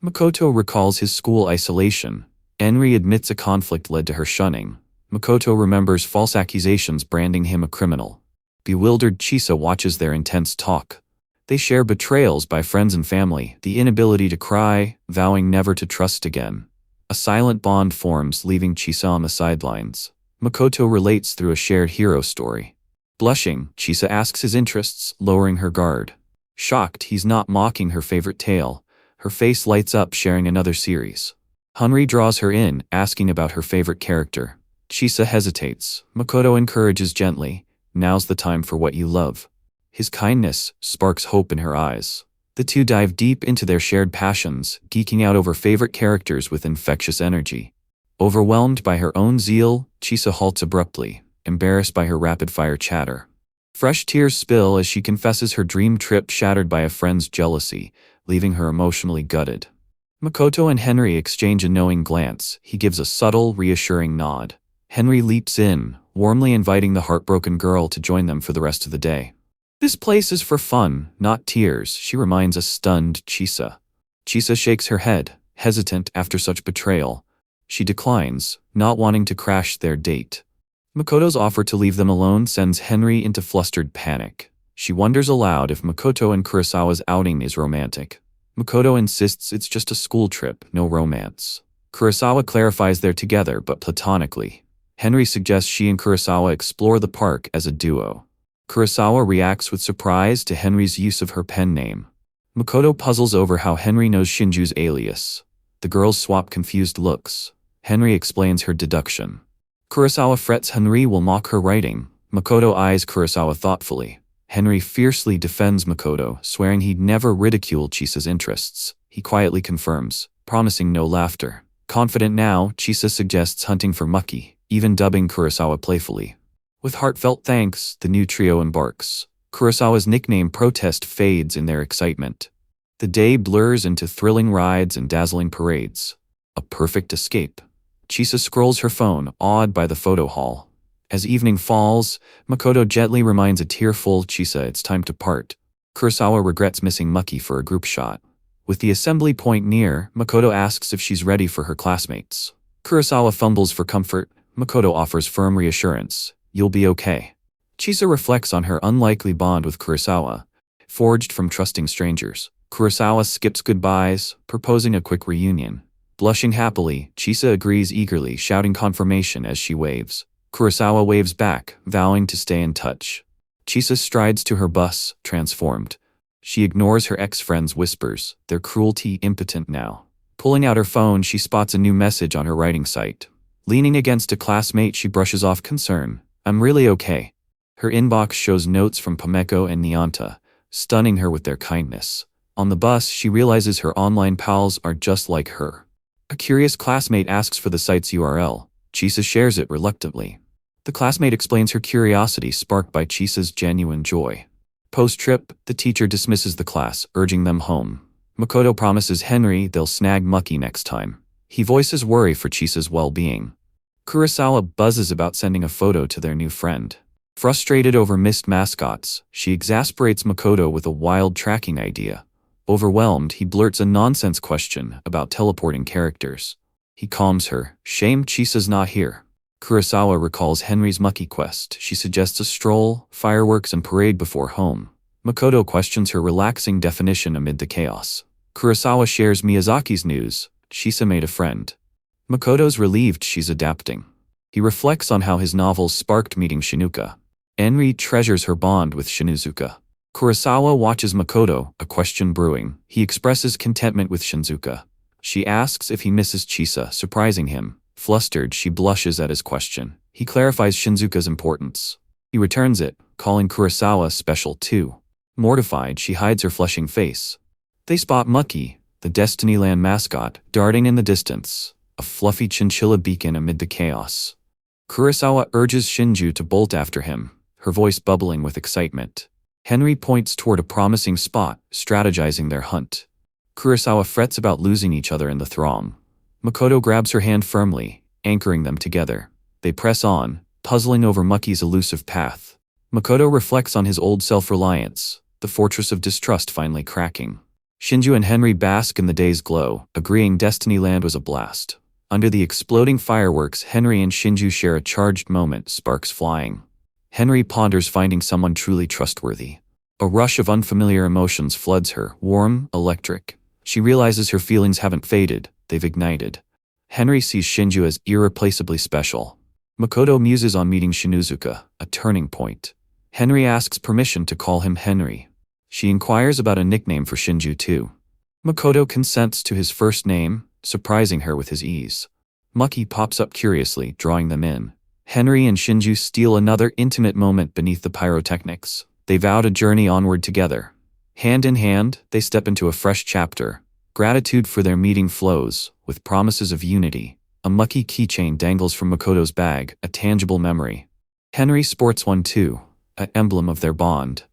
Makoto recalls his school isolation. Henry admits a conflict led to her shunning. Makoto remembers false accusations branding him a criminal. Bewildered Chisa watches their intense talk. They share betrayals by friends and family, the inability to cry, vowing never to trust again. A silent bond forms, leaving Chisa on the sidelines. Makoto relates through a shared hero story. Blushing, Chisa asks his interests, lowering her guard. Shocked, he's not mocking her favorite tale. Her face lights up, sharing another series. Henry draws her in, asking about her favorite character. Chisa hesitates. Makoto encourages gently. Now's the time for what you love. His kindness sparks hope in her eyes. The two dive deep into their shared passions, geeking out over favorite characters with infectious energy. Overwhelmed by her own zeal, Chisa halts abruptly, embarrassed by her rapid-fire chatter. Fresh tears spill as she confesses her dream trip shattered by a friend's jealousy, leaving her emotionally gutted. Makoto and Henry exchange a knowing glance. He gives a subtle, reassuring nod. Henry leaps in, warmly inviting the heartbroken girl to join them for the rest of the day. This place is for fun, not tears, she reminds a stunned Chisa. Chisa shakes her head, hesitant after such betrayal. She declines, not wanting to crash their date. Makoto's offer to leave them alone sends Henry into flustered panic. She wonders aloud if Makoto and Kurosawa's outing is romantic. Makoto insists it's just a school trip, no romance. Kurosawa clarifies they're together but platonically. Henry suggests she and Kurosawa explore the park as a duo. Kurosawa reacts with surprise to Henry's use of her pen name. Makoto puzzles over how Henry knows Shinju's alias. The girls swap confused looks. Henry explains her deduction. Kurosawa frets Henry will mock her writing. Makoto eyes Kurosawa thoughtfully. Henry fiercely defends Makoto, swearing he'd never ridicule Chisa's interests. He quietly confirms, promising no laughter. Confident now, Chisa suggests hunting for Mucky, even dubbing Kurosawa playfully. With heartfelt thanks, the new trio embarks. Kurosawa's nickname Protest fades in their excitement. The day blurs into thrilling rides and dazzling parades. A perfect escape. Chisa scrolls her phone, awed by the photo haul. As evening falls, Makoto gently reminds a tearful Chisa it's time to part. Kurosawa regrets missing Mucky for a group shot. With the assembly point near, Makoto asks if she's ready for her classmates. Kurosawa fumbles for comfort. Makoto offers firm reassurance. You'll be okay. Chisa reflects on her unlikely bond with Kurosawa, forged from trusting strangers. Kurosawa skips goodbyes, proposing a quick reunion. Blushing happily, Chisa agrees eagerly, shouting confirmation as she waves. Kurosawa waves back, vowing to stay in touch. Chisa strides to her bus, transformed. She ignores her ex-friend's whispers, their cruelty impotent now. Pulling out her phone, she spots a new message on her writing site. Leaning against a classmate, she brushes off concern. I'm really okay. Her inbox shows notes from Pameko and Nyanta, stunning her with their kindness. On the bus, she realizes her online pals are just like her. A curious classmate asks for the site's URL. Chisa shares it reluctantly. The classmate explains her curiosity sparked by Chisa's genuine joy. Post-trip, the teacher dismisses the class, urging them home. Makoto promises Henry they'll snag Mucky next time. He voices worry for Chisa's well-being. Kurosawa buzzes about sending a photo to their new friend. Frustrated over missed mascots, she exasperates Makoto with a wild tracking idea. Overwhelmed, he blurts a nonsense question about teleporting characters. He calms her. Shame Chisa's not here. Kurosawa recalls Henry's Mucky quest. She suggests a stroll, fireworks, and parade before home. Makoto questions her relaxing definition amid the chaos. Kurosawa shares Miyazaki's news. Chisa made a friend. Makoto's relieved she's adapting. He reflects on how his novels sparked meeting Shinuka. Henry treasures her bond with Shinuzuka. Kurosawa watches Makoto, a question brewing. He expresses contentment with Shinzuka. She asks if he misses Chisa, surprising him. Flustered, she blushes at his question. He clarifies Shinzuka's importance. He returns it, calling Kurosawa special too. Mortified, she hides her flushing face. They spot Mucky, the Destinyland mascot, darting in the distance, a fluffy chinchilla beacon amid the chaos. Kurosawa urges Shinju to bolt after him, her voice bubbling with excitement. Henry points toward a promising spot, strategizing their hunt. Kurosawa frets about losing each other in the throng. Makoto grabs her hand firmly, anchoring them together. They press on, puzzling over Mucky's elusive path. Makoto reflects on his old self-reliance, the fortress of distrust finally cracking. Shinju and Henry bask in the day's glow, agreeing Destinyland was a blast. Under the exploding fireworks, Henry and Shinju share a charged moment, sparks flying. Henry ponders finding someone truly trustworthy. A rush of unfamiliar emotions floods her, warm, electric. She realizes her feelings haven't faded, they've ignited. Henry sees Shinju as irreplaceably special. Makoto muses on meeting Shinuzuka, a turning point. Henry asks permission to call him Henry. She inquires about a nickname for Shinju too. Makoto consents to his first name, surprising her with his ease. Mucky pops up curiously, drawing them in. Henry and Shinju steal another intimate moment beneath the pyrotechnics. They vow to journey onward together. Hand in hand, they step into a fresh chapter. Gratitude for their meeting flows, with promises of unity. A Mucky keychain dangles from Makoto's bag, a tangible memory. Henry sports one too, an emblem of their bond.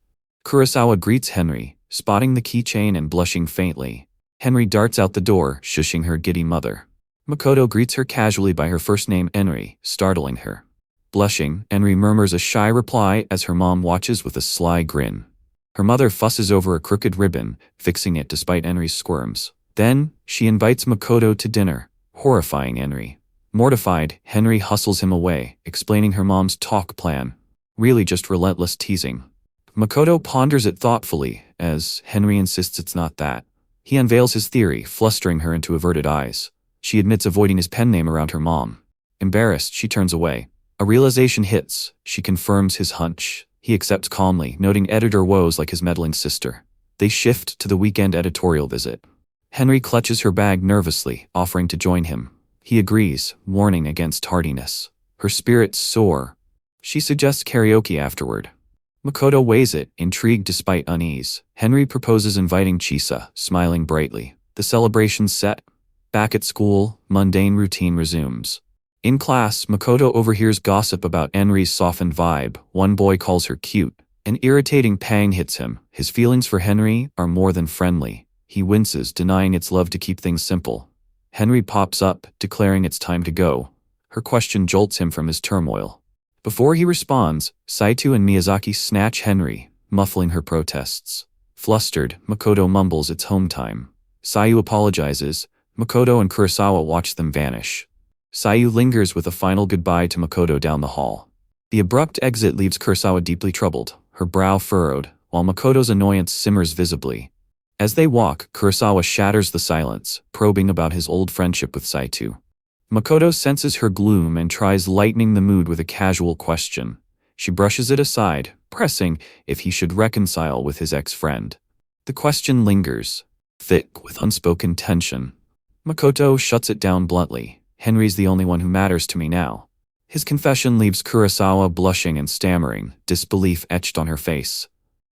Kurosawa greets Henry, spotting the keychain and blushing faintly. Henry darts out the door, shushing her giddy mother. Makoto greets her casually by her first name Henry, startling her. Blushing, Henry murmurs a shy reply as her mom watches with a sly grin. Her mother fusses over a crooked ribbon, fixing it despite Henry's squirms. Then, she invites Makoto to dinner, horrifying Henry. Mortified, Henry hustles him away, explaining her mom's talk plan. Really just relentless teasing. Makoto ponders it thoughtfully, as Henry insists it's not that. He unveils his theory, flustering her into averted eyes. She admits avoiding his pen name around her mom. Embarrassed, she turns away. A realization hits. She confirms his hunch. He accepts calmly, noting editor woes like his meddling sister. They shift to the weekend editorial visit. Henry clutches her bag nervously, offering to join him. He agrees, warning against tardiness. Her spirits soar. She suggests karaoke afterward. Makoto weighs it, intrigued despite unease. Henry proposes inviting Chisa, smiling brightly. The celebration's set. Back at school, mundane routine resumes. In class, Makoto overhears gossip about Henry's softened vibe. One boy calls her cute. An irritating pang hits him. His feelings for Henry are more than friendly. He winces, denying it's love to keep things simple. Henry pops up, declaring it's time to go. Her question jolts him from his turmoil. Before he responds, Saito and Miyazaki snatch Henry, muffling her protests. Flustered, Makoto mumbles it's home time. Sayu apologizes. Makoto and Kurosawa watch them vanish. Sayu lingers with a final goodbye to Makoto down the hall. The abrupt exit leaves Kurosawa deeply troubled, her brow furrowed, while Makoto's annoyance simmers visibly. As they walk, Kurosawa shatters the silence, probing about his old friendship with Saito. Makoto senses her gloom and tries lightening the mood with a casual question. She brushes it aside, pressing if he should reconcile with his ex-friend. The question lingers, thick with unspoken tension. Makoto shuts it down bluntly. Henry's the only one who matters to me now. His confession leaves Kurosawa blushing and stammering, disbelief etched on her face.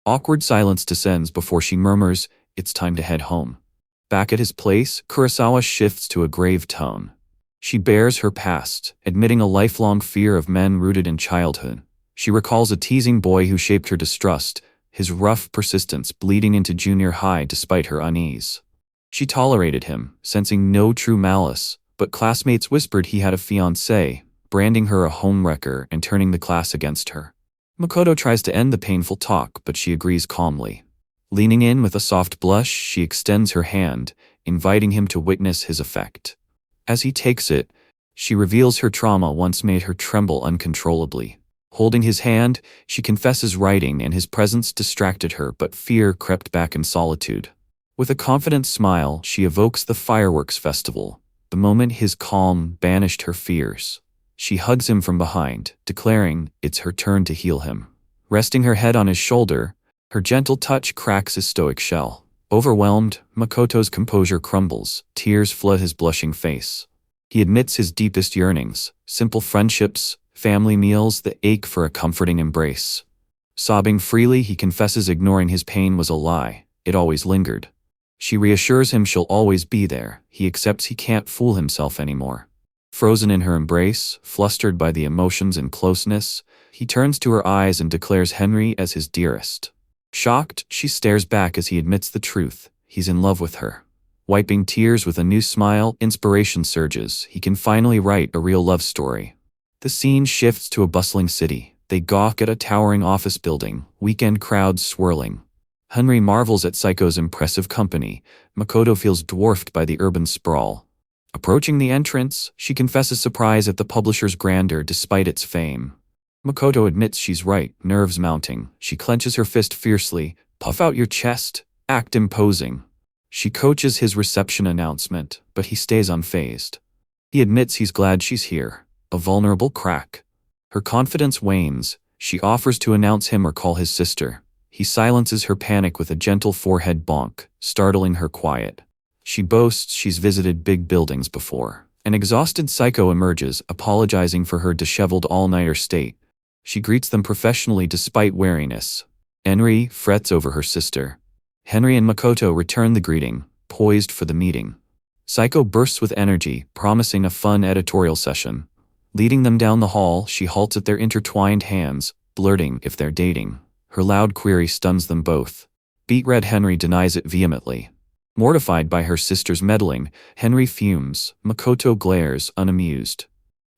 Awkward silence descends before she murmurs, it's time to head home. Back at his place, Kurosawa shifts to a grave tone. She bears her past, admitting a lifelong fear of men rooted in childhood. She recalls a teasing boy who shaped her distrust, his rough persistence bleeding into junior high despite her unease. She tolerated him, sensing no true malice, but classmates whispered he had a fiancée, branding her a homewrecker and turning the class against her. Makoto tries to end the painful talk, but she agrees calmly. Leaning in with a soft blush, she extends her hand, inviting him to witness his effect. As he takes it, she reveals her trauma once made her tremble uncontrollably. Holding his hand, she confesses writing and his presence distracted her, but fear crept back in solitude. With a confident smile, she evokes the fireworks festival, the moment his calm banished her fears. She hugs him from behind, declaring it's her turn to heal him. Resting her head on his shoulder, her gentle touch cracks his stoic shell. Overwhelmed, Makoto's composure crumbles, tears flood his blushing face. He admits his deepest yearnings, simple friendships, family meals, the ache for a comforting embrace. Sobbing freely, he confesses ignoring his pain was a lie, it always lingered. She reassures him she'll always be there. He accepts he can't fool himself anymore. Frozen in her embrace, flustered by the emotions and closeness, he turns to her eyes and declares Henry as his dearest. Shocked, she stares back as he admits the truth. He's in love with her. Wiping tears with a new smile, inspiration surges. He can finally write a real love story. The scene shifts to a bustling city. They gawk at a towering office building, weekend crowds swirling. Henry marvels at Saiko's impressive company. Makoto feels dwarfed by the urban sprawl. Approaching the entrance, she confesses surprise at the publisher's grandeur despite its fame. Makoto admits she's right, nerves mounting. She clenches her fist fiercely. Puff out your chest. Act imposing. She coaches his reception announcement, but he stays unfazed. He admits he's glad she's here. A vulnerable crack. Her confidence wanes. She offers to announce him or call his sister. He silences her panic with a gentle forehead bonk, startling her quiet. She boasts she's visited big buildings before. An exhausted Saiko emerges, apologizing for her disheveled all-nighter state. She greets them professionally despite wariness. Henry frets over her sister. Henry and Makoto return the greeting, poised for the meeting. Saiko bursts with energy, promising a fun editorial session. Leading them down the hall, she halts at their intertwined hands, blurting if they're dating. Her loud query stuns them both. Beet-red Henry denies it vehemently. Mortified by her sister's meddling, Henry fumes. Makoto glares, unamused.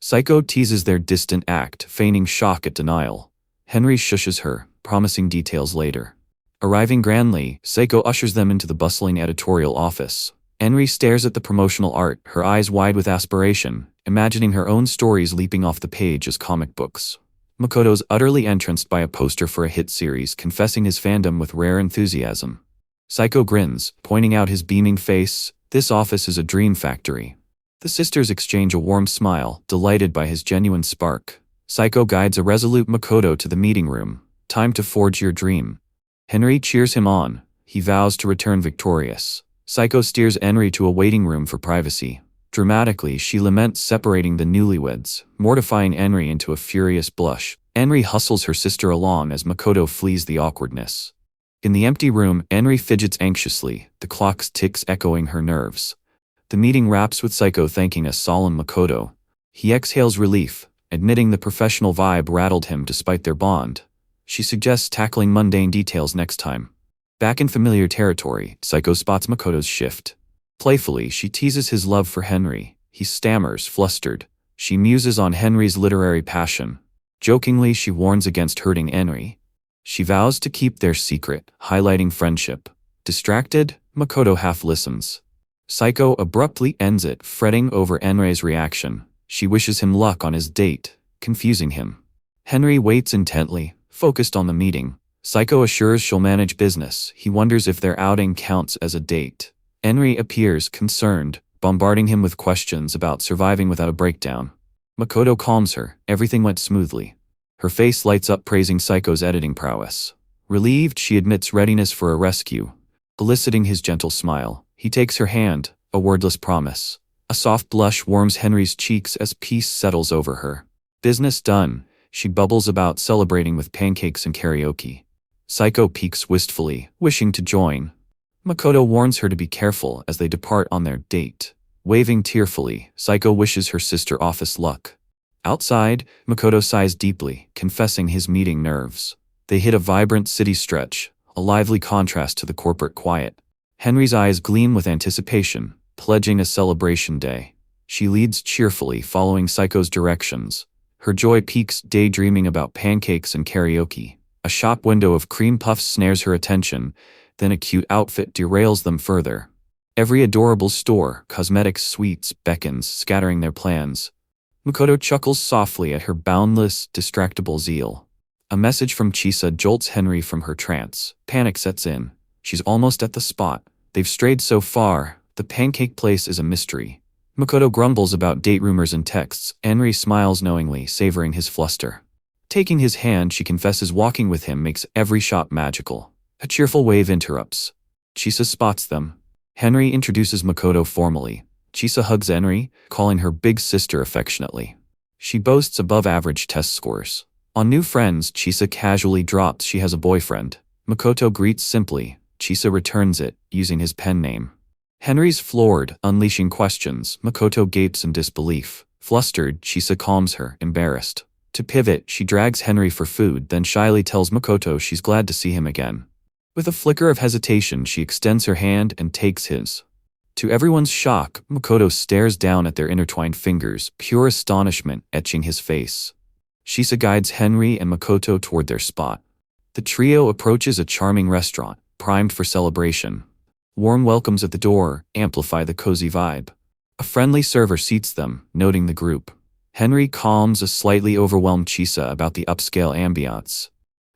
Saiko teases their distant act, feigning shock at denial. Henry shushes her, promising details later. Arriving grandly, Saiko ushers them into the bustling editorial office. Henry stares at the promotional art, her eyes wide with aspiration, imagining her own stories leaping off the page as comic books. Makoto's utterly entranced by a poster for a hit series, confessing his fandom with rare enthusiasm. Saiko grins, pointing out his beaming face. This office is a dream factory. The sisters exchange a warm smile, delighted by his genuine spark. Saiko guides a resolute Makoto to the meeting room. Time to forge your dream. Henry cheers him on. He vows to return victorious. Saiko steers Henry to a waiting room for privacy. Dramatically, she laments separating the newlyweds, mortifying Henry into a furious blush. Henry hustles her sister along as Makoto flees the awkwardness. In the empty room, Henry fidgets anxiously, the clock's ticks echoing her nerves. The meeting wraps with Saiko thanking a solemn Makoto. He exhales relief, admitting the professional vibe rattled him despite their bond. She suggests tackling mundane details next time. Back in familiar territory, Saiko spots Makoto's shift. Playfully, she teases his love for Henry. He stammers, flustered. She muses on Henry's literary passion. Jokingly, she warns against hurting Henry. She vows to keep their secret, highlighting friendship. Distracted, Makoto half listens. Saiko abruptly ends it, fretting over Henry's reaction. She wishes him luck on his date, confusing him. Henry waits intently, focused on the meeting. Saiko assures she'll manage business. He wonders if their outing counts as a date. Henry appears concerned, bombarding him with questions about surviving without a breakdown. Makoto calms her. Everything went smoothly. Her face lights up, praising Saiko's editing prowess. Relieved, she admits readiness for a rescue. Eliciting his gentle smile, he takes her hand, a wordless promise. A soft blush warms Henry's cheeks as peace settles over her. Business done, she bubbles about, celebrating with pancakes and karaoke. Saiko peeks wistfully, wishing to join. Makoto warns her to be careful as they depart on their date. Waving tearfully, Saiko wishes her sister office luck. Outside, Makoto sighs deeply, confessing his meeting nerves. They hit a vibrant city stretch, a lively contrast to the corporate quiet. Henry's eyes gleam with anticipation, pledging a celebration day. She leads cheerfully, following Saiko's directions. Her joy peaks, daydreaming about pancakes and karaoke. A shop window of cream puffs snares her attention, then a cute outfit derails them further. Every adorable store, cosmetics, sweets, beckons, scattering their plans. Makoto chuckles softly at her boundless, distractible zeal. A message from Chisa jolts Henry from her trance. Panic sets in. She's almost at the spot. They've strayed so far. The pancake place is a mystery. Makoto grumbles about date rumors and texts. Henry smiles knowingly, savoring his fluster. Taking his hand, she confesses walking with him makes every shop magical. A cheerful wave interrupts. Chisa spots them. Henry introduces Makoto formally. Chisa hugs Henry, calling her big sister affectionately. She boasts above-average test scores. On new friends, Chisa casually drops she has a boyfriend. Makoto greets simply. Chisa returns it, using his pen name. Henry's floored, unleashing questions. Makoto gapes in disbelief. Flustered, Chisa calms her, embarrassed. To pivot, she drags Henry for food, then shyly tells Makoto she's glad to see him again. With a flicker of hesitation, she extends her hand and takes his. To everyone's shock, Makoto stares down at their intertwined fingers, pure astonishment etching his face. Chisa guides Henry and Makoto toward their spot. The trio approaches a charming restaurant, primed for celebration. Warm welcomes at the door amplify the cozy vibe. A friendly server seats them, noting the group. Henry calms a slightly overwhelmed Chisa about the upscale ambiance.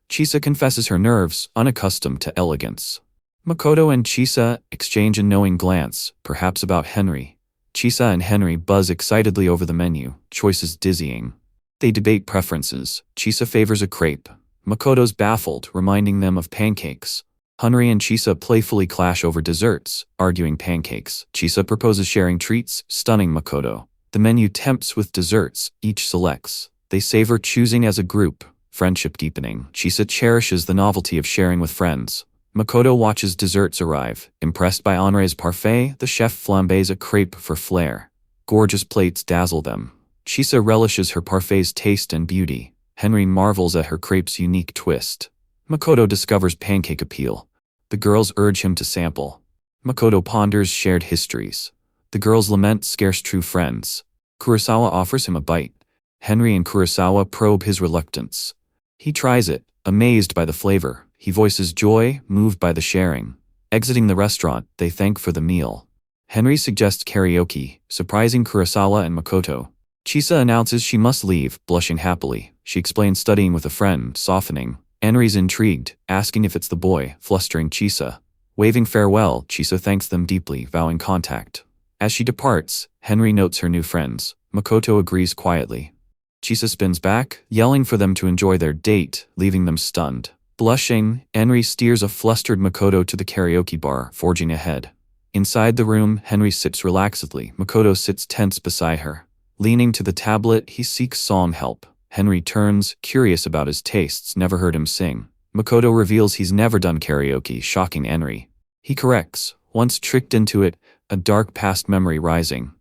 Chisa confesses her nerves, unaccustomed to elegance. Makoto and Chisa exchange a knowing glance, perhaps about Henry. Chisa and Henry buzz excitedly over the menu, choices dizzying. They debate preferences. Chisa favors a crepe. Makoto's baffled, reminding them of pancakes. Henry and Chisa playfully clash over desserts, arguing pancakes. Chisa proposes sharing treats, stunning Makoto. The menu tempts with desserts, each selects. They savor choosing as a group, friendship deepening. Chisa cherishes the novelty of sharing with friends. Makoto watches desserts arrive. Impressed by Henry's parfait, the chef flambés a crepe for flair. Gorgeous plates dazzle them. Chisa relishes her parfait's taste and beauty. Henry marvels at her crepe's unique twist. Makoto discovers pancake appeal. The girls urge him to sample. Makoto ponders shared histories. The girls lament scarce true friends. Kurosawa offers him a bite. Henry and Kurosawa probe his reluctance. He tries it, amazed by the flavor. He voices joy, moved by the sharing. Exiting the restaurant, they thank for the meal. Henry suggests karaoke, surprising Kurosawa and Makoto. Chisa announces she must leave, blushing happily. She explains studying with a friend, softening. Henry's intrigued, asking if it's the boy, flustering Chisa. Waving farewell, Chisa thanks them deeply, vowing contact. As she departs, Henry notes her new friends. Makoto agrees quietly. Chisa spins back, yelling for them to enjoy their date, leaving them stunned. Blushing, Henry steers a flustered Makoto to the karaoke bar, forging ahead. Inside the room, Henry sits relaxedly. Makoto sits tense beside her. Leaning to the tablet, he seeks song help. Henry turns, curious about his tastes, never heard him sing. Makoto reveals he's never done karaoke, shocking Henry. He corrects, once tricked into it, a dark past memory rising.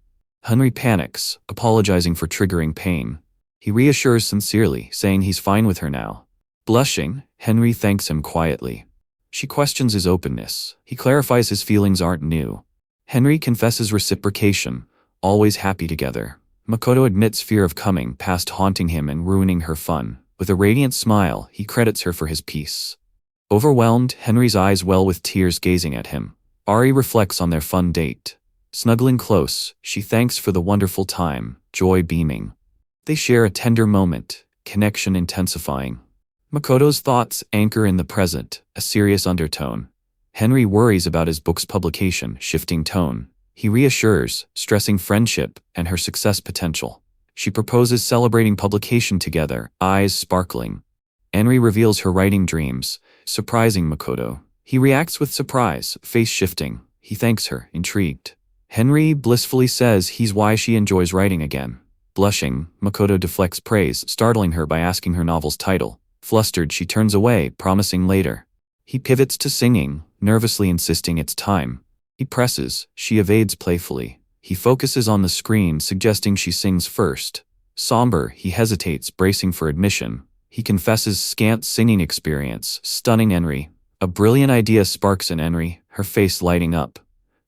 Henry panics, apologizing for triggering pain. He reassures sincerely, saying he's fine with her now. Blushing, Henry thanks him quietly. She questions his openness. He clarifies his feelings aren't new. Henry confesses reciprocation, always happy together. Makoto admits fear of coming past haunting him and ruining her fun. With a radiant smile, he credits her for his peace. Overwhelmed, Henry's eyes well with tears gazing at him. Ari reflects on their fun date. Snuggling close, she thanks for the wonderful time, joy beaming. They share a tender moment, connection intensifying. Makoto's thoughts anchor in the present, a serious undertone. Henry worries about his book's publication, shifting tone. He reassures, stressing friendship and her success potential. She proposes celebrating publication together, eyes sparkling. Henry reveals her writing dreams, surprising Makoto. He reacts with surprise, face shifting. He thanks her, intrigued. Henry blissfully says he's why she enjoys writing again. Blushing, Makoto deflects praise, startling her by asking her novel's title. Flustered, she turns away, promising later. He pivots to singing, nervously insisting it's time. He presses, she evades playfully. He focuses on the screen, suggesting she sings first. Somber, he hesitates, bracing for admission. He confesses scant singing experience, stunning Henry. A brilliant idea sparks in Henry, her face lighting up.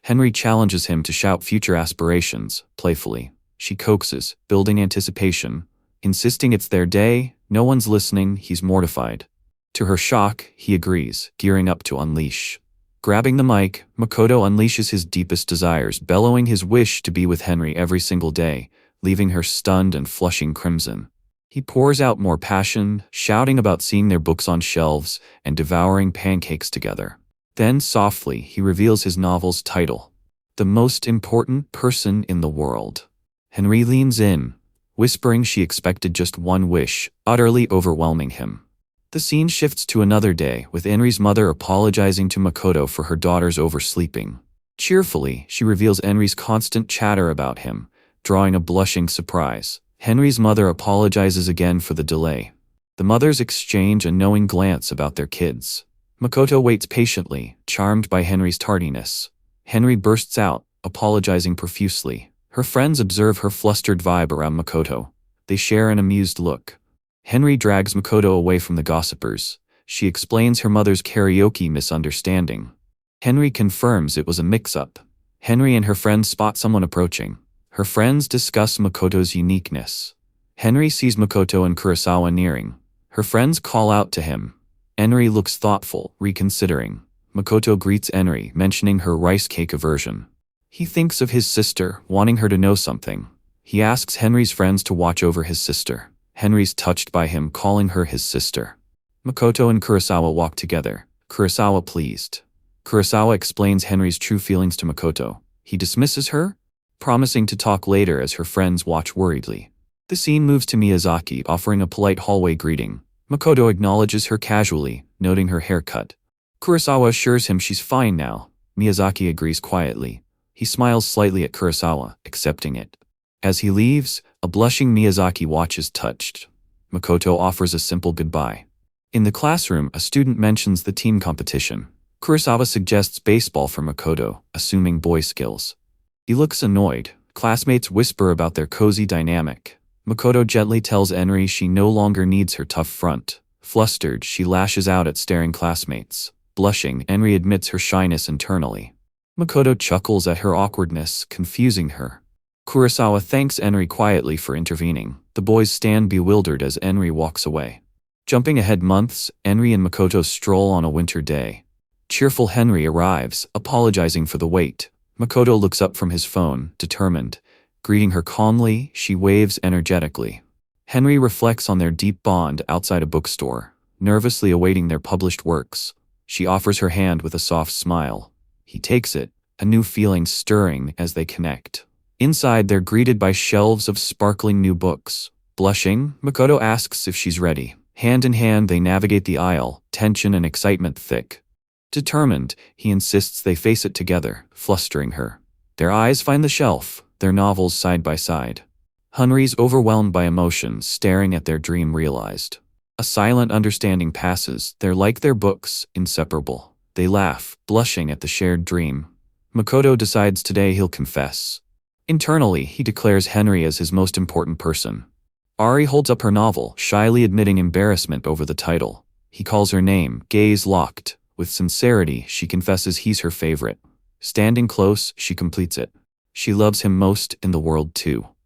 Henry challenges him to shout future aspirations, playfully. She coaxes, building anticipation. Insisting it's their day, no one's listening, he's mortified. To her shock, he agrees, gearing up to unleash. Grabbing the mic, Makoto unleashes his deepest desires, bellowing his wish to be with Henry every single day, leaving her stunned and flushing crimson. He pours out more passion, shouting about seeing their books on shelves and devouring pancakes together. Then softly, he reveals his novel's title, The Most Important Person in the World. Henry leans in, whispering she expected just one wish, utterly overwhelming him. The scene shifts to another day, with Henry's mother apologizing to Makoto for her daughter's oversleeping. Cheerfully, she reveals Henry's constant chatter about him, drawing a blushing surprise. Henry's mother apologizes again for the delay. The mothers exchange a knowing glance about their kids. Makoto waits patiently, charmed by Henry's tardiness. Henry bursts out, apologizing profusely. Her friends observe her flustered vibe around Makoto. They share an amused look. Henry drags Makoto away from the gossipers. She explains her mother's karaoke misunderstanding. Henry confirms it was a mix-up. Henry and her friends spot someone approaching. Her friends discuss Makoto's uniqueness. Henry sees Makoto and Kurosawa nearing. Her friends call out to him. Henry looks thoughtful, reconsidering. Makoto greets Henry, mentioning her rice cake aversion. He thinks of his sister, wanting her to know something. He asks Henry's friends to watch over his sister. Henry's touched by him calling her his sister. Makoto and Kurosawa walk together. Kurosawa pleased. Kurosawa explains Henry's true feelings to Makoto. He dismisses her, promising to talk later as her friends watch worriedly. The scene moves to Miyazaki, offering a polite hallway greeting. Makoto acknowledges her casually, noting her haircut. Kurosawa assures him she's fine now. Miyazaki agrees quietly. He smiles slightly at Kurosawa, accepting it. As he leaves, a blushing Miyazaki watches touched. Makoto offers a simple goodbye. In the classroom, a student mentions the team competition. Kurosawa suggests baseball for Makoto, assuming boy skills. He looks annoyed. Classmates whisper about their cozy dynamic. Makoto gently tells Henry she no longer needs her tough front. Flustered, she lashes out at staring classmates. Blushing, Henry admits her shyness internally. Makoto chuckles at her awkwardness, confusing her. Kurosawa thanks Henry quietly for intervening. The boys stand bewildered as Henry walks away. Jumping ahead months, Henry and Makoto stroll on a winter day. Cheerful Henry arrives, apologizing for the wait. Makoto looks up from his phone, determined. Greeting her calmly, she waves energetically. Henry reflects on their deep bond outside a bookstore, nervously awaiting their published works. She offers her hand with a soft smile. He takes it, a new feeling stirring as they connect. Inside, they're greeted by shelves of sparkling new books. Blushing, Makoto asks if she's ready. Hand in hand, they navigate the aisle, tension and excitement thick. Determined, he insists they face it together, flustering her. Their eyes find the shelf, their novels side by side. Henry's overwhelmed by emotion, staring at their dream realized. A silent understanding passes, they're like their books, inseparable. They laugh, blushing at the shared dream. Makoto decides today he'll confess. Internally, he declares Henry as his most important person. Ari holds up her novel, shyly admitting embarrassment over the title. He calls her name, gaze locked. With sincerity, she confesses he's her favorite. Standing close, she completes it. She loves him most in the world too.